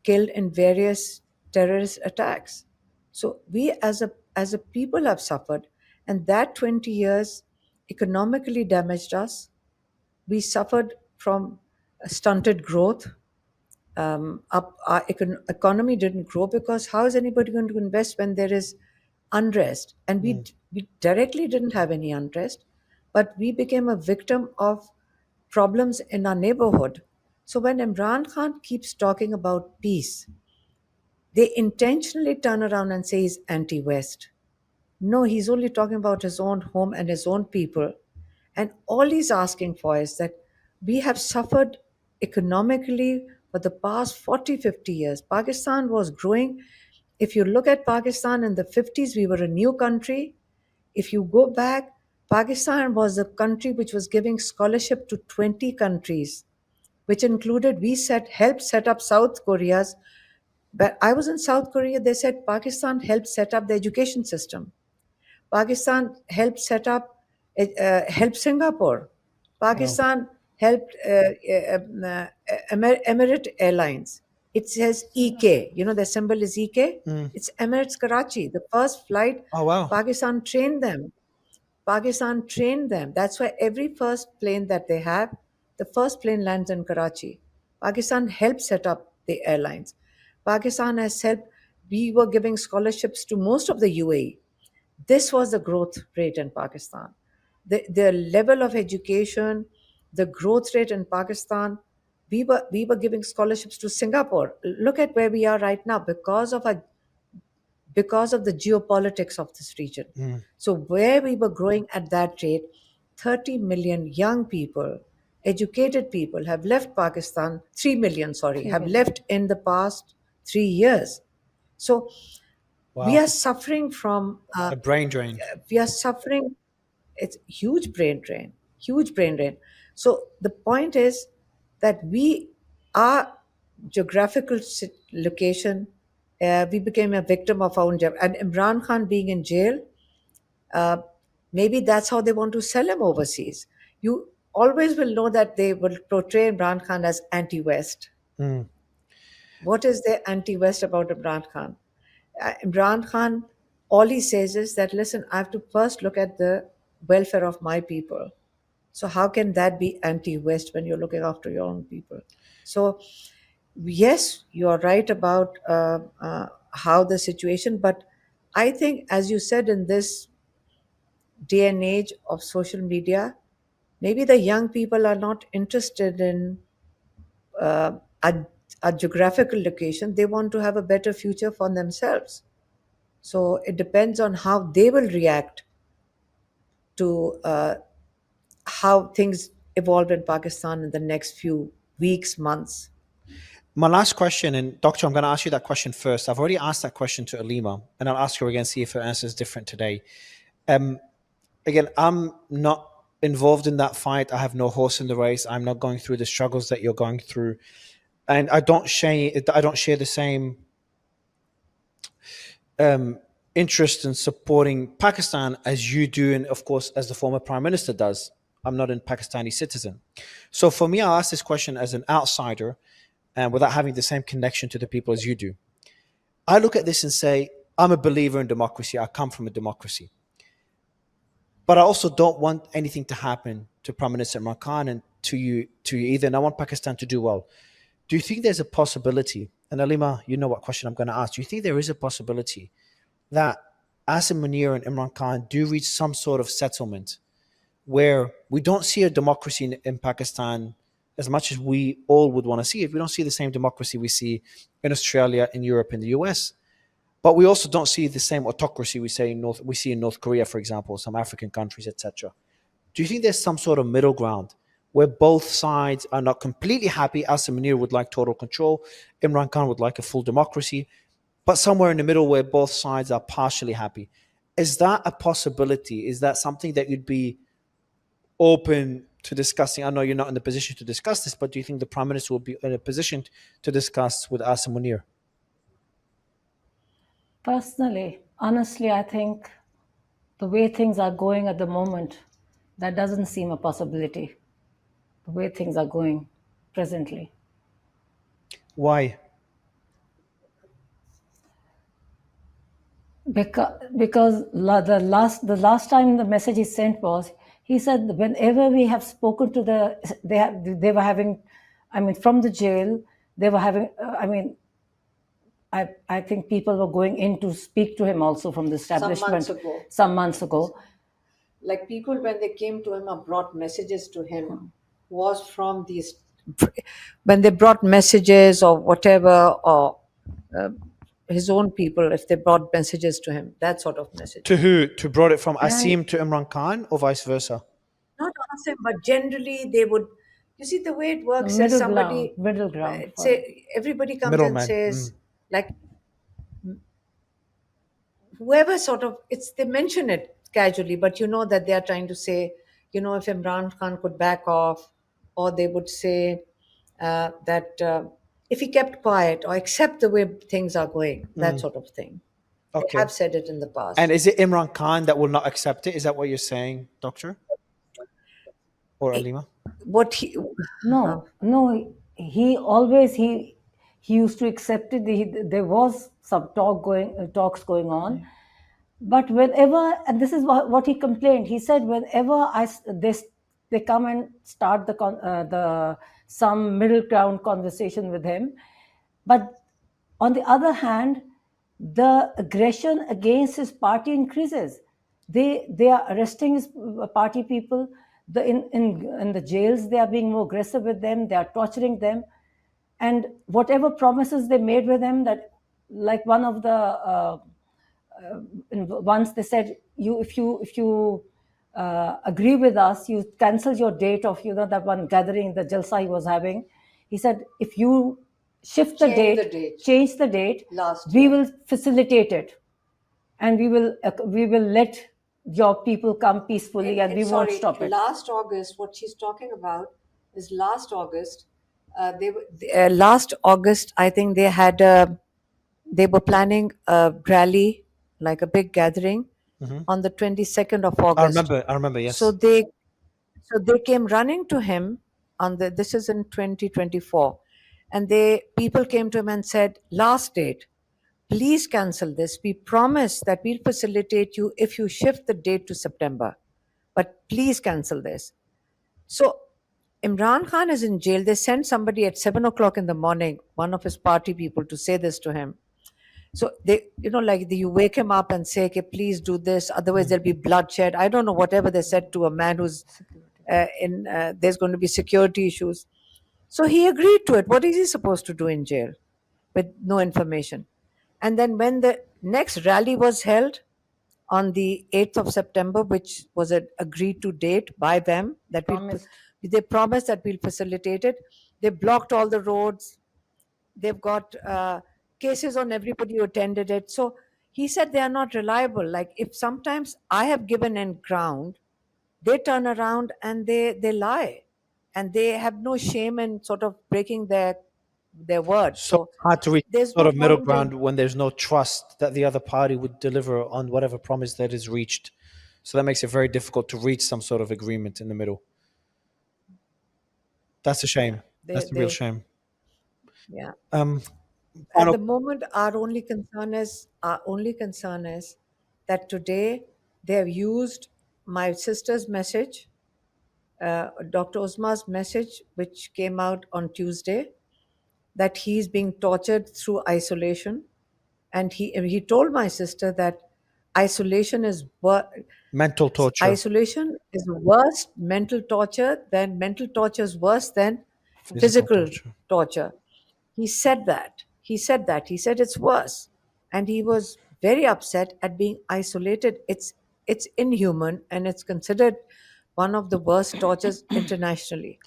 killed in various terrorist attacks. So we as a people have suffered, and that 20 years economically damaged us. We suffered from stunted growth. Our economy didn't grow because how is anybody going to invest when there is unrest? And we directly didn't have any unrest, but we became a victim of problems in our neighborhood. So when Imran Khan keeps talking about peace, they intentionally turn around and say he's anti-West. No, he's only talking about his own home and his own people. And all he's asking for is that we have suffered economically for the past 40, 50 years. Pakistan was growing. If you look at Pakistan in the 50s, we were a new country. If you go back, Pakistan was a country which was giving scholarship to 20 countries, which included, helped set up South Korea's. But I was in South Korea, they said Pakistan helped set up the education system. Pakistan helped set up, helped Singapore. Pakistan helped Emirate Airlines. It says EK. You know, the symbol is EK. It's Emirates Karachi. The first flight, Oh, wow. Pakistan trained them. Pakistan trained them. That's why every first plane that they have, the first plane lands in Karachi. Pakistan helped set up the airlines. Pakistan has helped. We were giving scholarships to most of the UAE. This was the growth rate in Pakistan. The level of education, the growth rate in Pakistan, we were giving scholarships to Singapore. Look at where we are right now because of the geopolitics of this region. So where we were growing at that rate, 30 million young people, educated people have left Pakistan, 3 million, have left in the past 3 years. So we are suffering from a brain drain. we are suffering. It's huge brain drain. So the point is that our geographical location, we became a victim of our own and Imran Khan being in jail, maybe that's how they want to sell him overseas. You always will know that they will portray Imran Khan as anti-West. What is there anti-West about Imran Khan? Imran Khan, all he says is that, listen, I have to first look at the welfare of my people. So how can that be anti-West when you're looking after your own people? So yes, you're right about how the situation, but I think, as you said, in this day and age of social media, maybe the young people are not interested in a geographical location. They want to have a better future for themselves. So it depends on how they will react to how things evolve in Pakistan in the next few weeks, months. My last question, and Doctor, I'm going to ask you that question first. I've already asked that question to Alima, and I'll ask her again, see if her answer is different today. Again, I'm not involved in that fight. I have no horse in the race. I'm not going through the struggles that you're going through, and I don't share the same interest in supporting Pakistan as you do, and of course, as the former prime minister does. I'm not a Pakistani citizen. So for me, I'll ask this question as an outsider and without having the same connection to the people as you do. I look at this and say, I'm a believer in democracy. I come from a democracy. But I also don't want anything to happen to Prime Minister Imran Khan and to you either. And I want Pakistan to do well. Do you think there's a possibility, and Alima, you know what question I'm going to ask, do you think there is a possibility that Asim Munir and Imran Khan do reach some sort of settlement where we don't see a democracy in Pakistan as much as we all would want to see it? We don't see the same democracy we see in Australia, in Europe, in the US. But we also don't see the same autocracy we see in North Korea, for example, some African countries, etc. Do you think there's some sort of middle ground where both sides are not completely happy? Asim Munir would like total control, Imran Khan would like a full democracy, but somewhere in the middle where both sides are partially happy. Is that a possibility? Is that something that you'd be open to discussing? I know you're not in the position to discuss this, but do you think the Prime Minister will be in a position to discuss with Asim Munir? Personally, honestly, I think the way things are going at the moment, that doesn't seem a possibility. The way things are going presently. Why? Because the last time the message he sent was, he said whenever we have spoken to they were having, I mean, from the jail, they were having, I think people were going in to speak to him also from the establishment some months ago. Like people, when they came to him or brought messages to him, was from these, when they brought messages or whatever, or his own people, if they brought messages to him, that sort of message. To who? To brought it from Asim to Imran Khan or vice versa? Not Asim, but generally they would, you see the way it works is Middle somebody, ground. say everybody comes Middleman. and says, like, whoever sort of, they mention it casually, but you know that they are trying to say, you know, if Imran Khan could back off, or they would say that if he kept quiet or accept the way things are going, that sort of thing. Okay. They have said it in the past. And is it Imran Khan that will not accept it? Is that what you're saying, Doctor? Or Alima? What he, No, he used to accept it. There was some talks going on, but whenever, and this is what he complained. He said whenever they come and start some middle ground conversation with him, but on the other hand, the aggression against his party increases. They are arresting his party people. In the jails, they are being more aggressive with them. They are torturing them, and whatever promises they made with them, that, like one of the once they said, if you agree with us, you cancel your date of that one gathering, the jalsa he was having. He said, if you shift change the date, we will facilitate it, and we will let your people come peacefully, and we won't stop it. Last August, what she's talking about is last August. Last August, I think they were planning a rally, like a big gathering, on the 22nd of August. I remember, yes. So they came running to him this is in 2024, and people came to him and said, last date, please cancel this. We promise that we'll facilitate you if you shift the date to September, but please cancel this. So Imran Khan is in jail. They sent somebody at 7 o'clock in the morning, one of his party people, to say this to him. So you wake him up and say, okay, please do this, otherwise there'll be bloodshed. I don't know, whatever they said to a man who's there's going to be security issues. So he agreed to it. What is he supposed to do in jail with no information? And then when the next rally was held on the 8th of September, which was an agreed to date by them, that they promised that we'll facilitate it. They blocked all the roads. They've got cases on everybody who attended it. So he said they are not reliable. Like, if sometimes I have given in ground, they turn around and they lie, and they have no shame in sort of breaking their word. So hard to reach there's sort no of middle point in- ground when there's no trust that the other party would deliver on whatever promise that is reached. So that makes it very difficult to reach some sort of agreement in the middle. That's a shame. That's a real shame. Yeah. Final- At the moment, our only concern is that today they have used my sister's message, Dr. Osma's message, which came out on Tuesday, that he's being tortured through isolation. And he told my sister that isolation is mental torture. Isolation is worse. Mental torture is worse than physical torture. He said that. He said it's worse, and he was very upset at being isolated. It's inhuman, and it's considered one of the worst tortures internationally.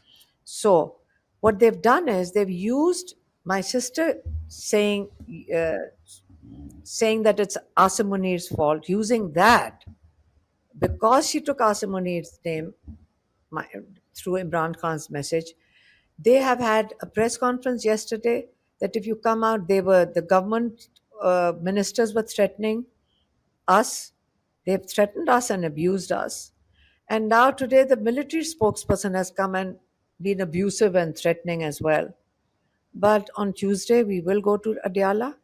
So what they've done is they've used my sister saying that it's Asim Munir's fault, using that because she took Asim Munir's name through Imran Khan's message. They have had a press conference yesterday that if you come out, the government ministers were threatening us. They've threatened us and abused us. And now today, the military spokesperson has come and been abusive and threatening as well. But on Tuesday, we will go to Adiala.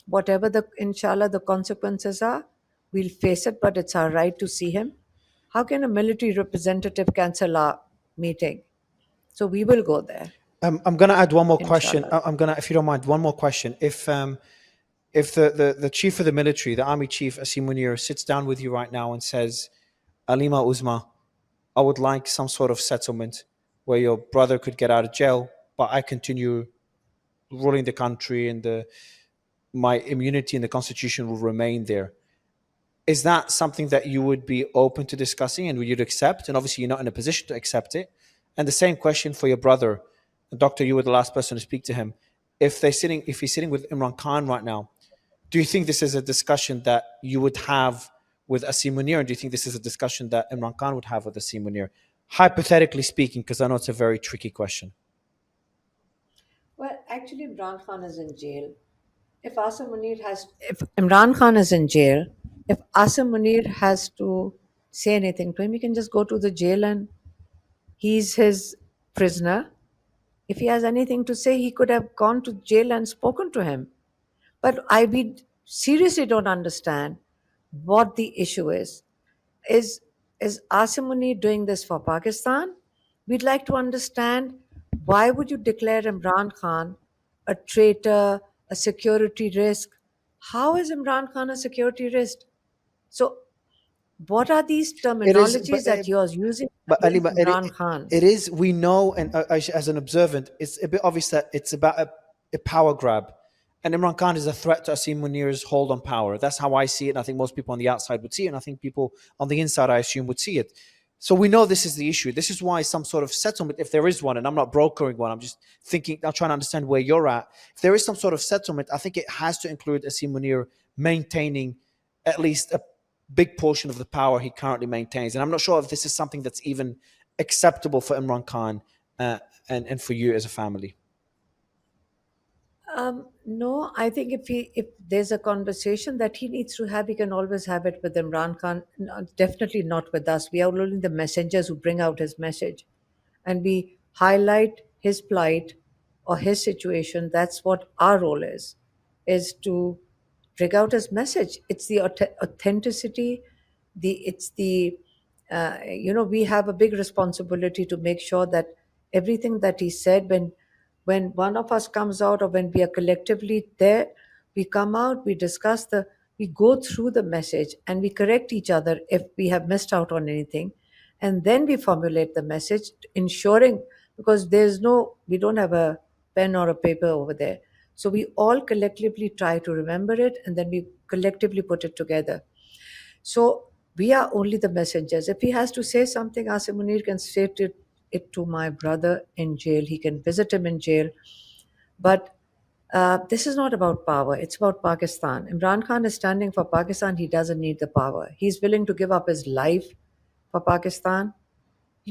Whatever inshallah, the consequences are, we'll face it, but it's our right to see him. How can a military representative cancel our meeting? So we will go there. I'm going to add one more question. If you don't mind, one more question. If the chief of the military, the army chief, Asim Munir, sits down with you right now and says, Alima Uzma, I would like some sort of settlement where your brother could get out of jail, but I continue ruling the country and my immunity in the constitution will remain there. Is that something that you would be open to discussing and would you accept? And obviously you're not in a position to accept it. And the same question for your brother. Doctor, you were the last person to speak to him. If he's sitting with Imran Khan right now, do you think this is a discussion that you would have with Asim Munir? And do you think this is a discussion that Imran Khan would have with Asim Munir? Hypothetically speaking, because I know it's a very tricky question. Well, actually, Imran Khan is in jail. If Imran Khan is in jail, if Asim Munir has to say anything to him, he can just go to the jail and he's his prisoner. If he has anything to say, he could have gone to jail and spoken to him. But we seriously don't understand what the issue is. Is Asim Munir doing this for Pakistan? We'd like to understand, why would you declare Imran Khan a traitor, a security risk? How is Imran Khan a security risk? So what are these terminologies that you're using against Imran Khan? It is, we know, and as an observant, it's a bit obvious that it's about a power grab. And Imran Khan is a threat to Asim Munir's hold on power. That's how I see it. And I think most people on the outside would see it. And I think people on the inside, I assume, would see it. So we know this is the issue. This is why some sort of settlement, if there is one, and I'm not brokering one, I'm just thinking, I'm trying to understand where you're at. If there is some sort of settlement, I think it has to include Asim Munir maintaining at least a big portion of the power he currently maintains. And I'm not sure if this is something that's even acceptable for Imran Khan and for you as a family. No, I think if there's a conversation that he needs to have, he can always have it with Imran Khan. No, definitely not with us. We are only the messengers who bring out his message, and we highlight his plight or his situation. That's what our role is to bring out his message. It's the authenticity. We have a big responsibility to make sure that everything that he said, when one of us comes out or when we are collectively there, we come out, we go through the message and we correct each other if we have missed out on anything. And then we formulate the message, ensuring, because we don't have a pen or a paper over there. So we all collectively try to remember it, and then we collectively put it together. So we are only the messengers. If he has to say something, Asim Munir can say it to my brother in jail. He can visit him in jail. But this is not about power. It's about Pakistan. Imran Khan is standing for Pakistan. He doesn't need the power. He's willing to give up his life for Pakistan.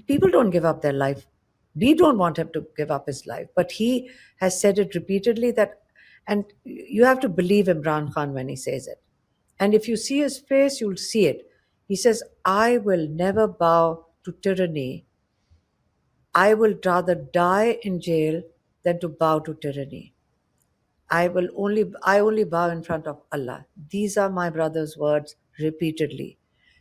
People don't give up their life. We don't want him to give up his life. But he has said it repeatedly that, and you have to believe Imran Khan when he says it. And if you see his face, you'll see it. He says, I will never bow to tyranny. I will rather die in jail than to bow to tyranny. I only bow in front of Allah. These are my brother's words repeatedly.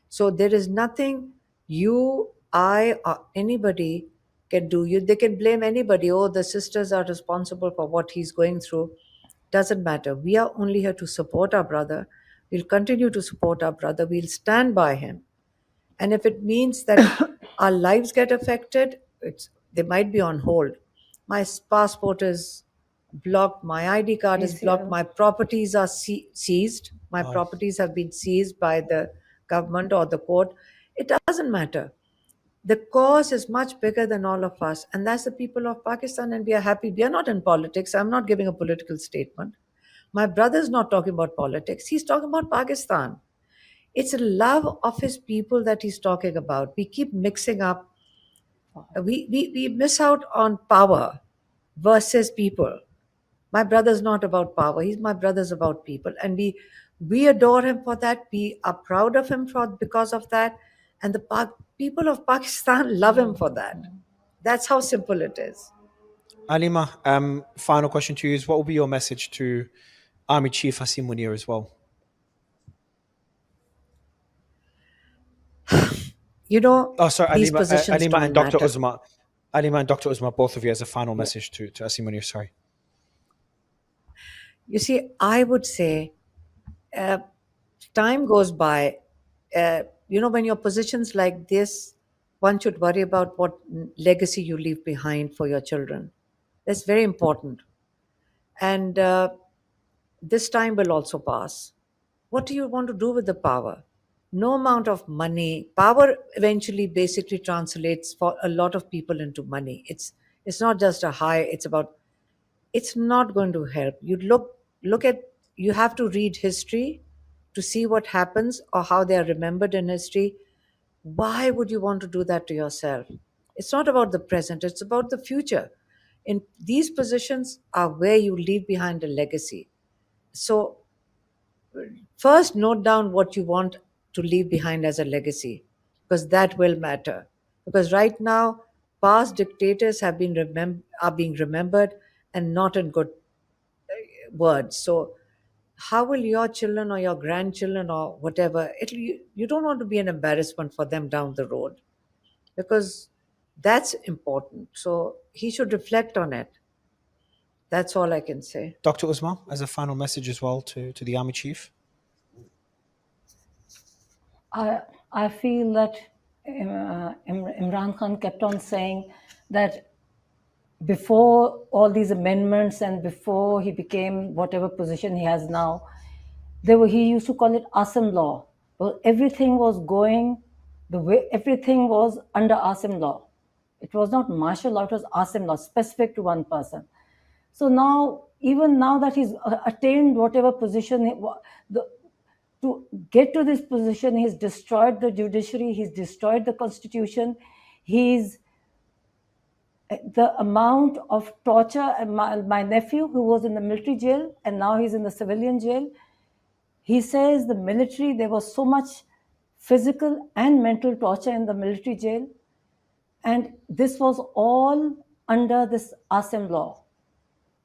So there is nothing you, I, or anybody can do. They can blame anybody. Oh, the sisters are responsible for what he's going through. Doesn't matter. We are only here to support our brother. We'll continue to support our brother. We'll stand by him. And if it means that our lives get affected, they might be on hold. My passport is blocked, my ID card is blocked, my properties are seized. My properties have been seized by the government or the court. It doesn't matter. The cause is much bigger than all of us, and that's the people of Pakistan, and we are happy. We are not in politics. I'm not giving a political statement. My brother's not talking about politics. He's talking about Pakistan. It's a love of his people that he's talking about. We keep mixing up. We miss out on power versus people. My brother's not about power. My brother's about people. And we adore him for that. We are proud of him because of that. And the people of Pakistan love him for that. That's how simple it is. Alima, final question to you is, what will be your message to Army Chief Asim Munir as well? You know, sorry, these Alima, positions Alima don't and Dr. matter. Uzma. Alima and Dr. Uzma, both of you, as a final message to Asim Munir. Sorry. You see, I would say time goes by. When you're positions like this, one should worry about what legacy you leave behind for your children. That's very important. And this time will also pass. What do you want to do with the power? No amount of money. Power eventually basically translates for a lot of people into money. It's not just a high. It's not going to help. You have to read history to see what happens or how they are remembered in history. Why would you want to do that to yourself? It's not about the present, it's about the future. In these positions are where you leave behind a legacy. So first note down what you want to leave behind as a legacy, because that will matter. Because right now, past dictators are being remembered and not in good words. So how will your children or your grandchildren or whatever, you don't want to be an embarrassment for them down the road, because that's important. So he should reflect on it. That's all I can say. Dr. Uzma, as a final message as well to the Army Chief. I feel that Imran Khan kept on saying that before all these amendments and before he became whatever position he has now, he used to call it Asim law. Well, everything was going the way, everything was under Asim law. It was not martial law, it was Asim law, specific to one person. So now, even now that he's attained whatever position, to get to this position, he's destroyed the judiciary, he's destroyed the constitution, the amount of torture. My nephew, who was in the military jail and now he's in the civilian jail, he says the military, there was so much physical and mental torture in the military jail, and this was all under this Asim law.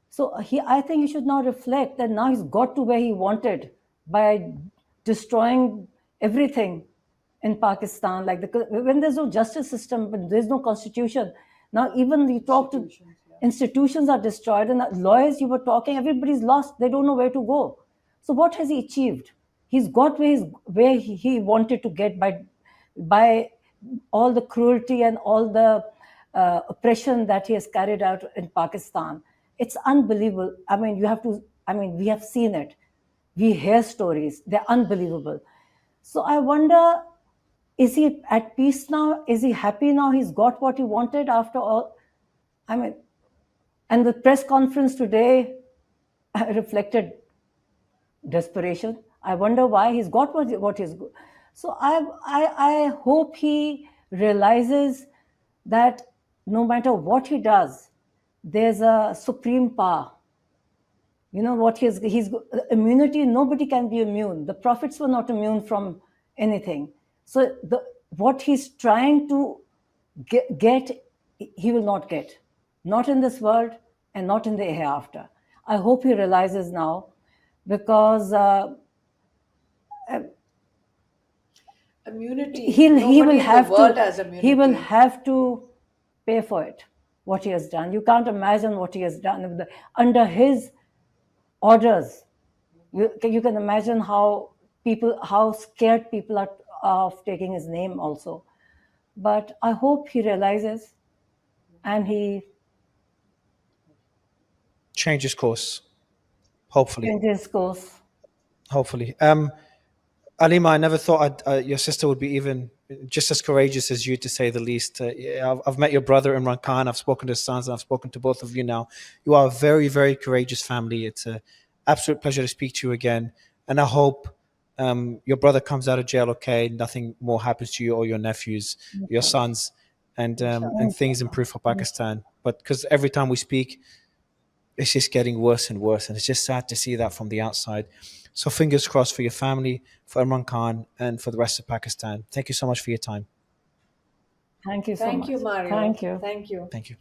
So I think he should now reflect that now he's got to where he wanted by destroying everything in Pakistan. When there's no justice system, when there's no constitution, now even you talk to institutions are destroyed, and lawyers you were talking, everybody's lost. They don't know where to go. So what has he achieved? He's got where he wanted to get by all the cruelty and all the oppression that he has carried out in Pakistan. It's unbelievable. I mean, we have seen it. We hear stories. They're unbelievable. So I wonder, is he at peace now? Is he happy now? He's got what he wanted after all. I mean, and the press conference today reflected desperation. I wonder why he's got what is good. So I hope he realizes that no matter what he does, there's a supreme power. You know what he's immunity. Nobody can be immune. The prophets were not immune from anything. So what he's trying to get, he will not get, not in this world and not in the hereafter. I hope he realizes now, because Immunity. he Nobody will in have the world to has immunity. he will have to pay for it, what he has done. You can't imagine what he has done under his orders. You can imagine how scared people are of taking his name also. But I hope he realizes and he Changes course, hopefully. changes course. Hopefully. Alima, I never thought your sister would be even just as courageous as you, to say the least. Yeah, I've met your brother, Imran Khan. I've spoken to his sons, and I've spoken to both of you now. You are a very, very courageous family. It's an absolute pleasure to speak to you again. And I hope your brother comes out of jail okay, nothing more happens to you or your nephews, your sons, and things improve for Pakistan. But because every time we speak, it's just getting worse and worse. And it's just sad to see that from the outside. So fingers crossed for your family, for Imran Khan, and for the rest of Pakistan. Thank you so much for your time. Thank you so Thank much. you, Mario. Thank you. Thank you. Thank you.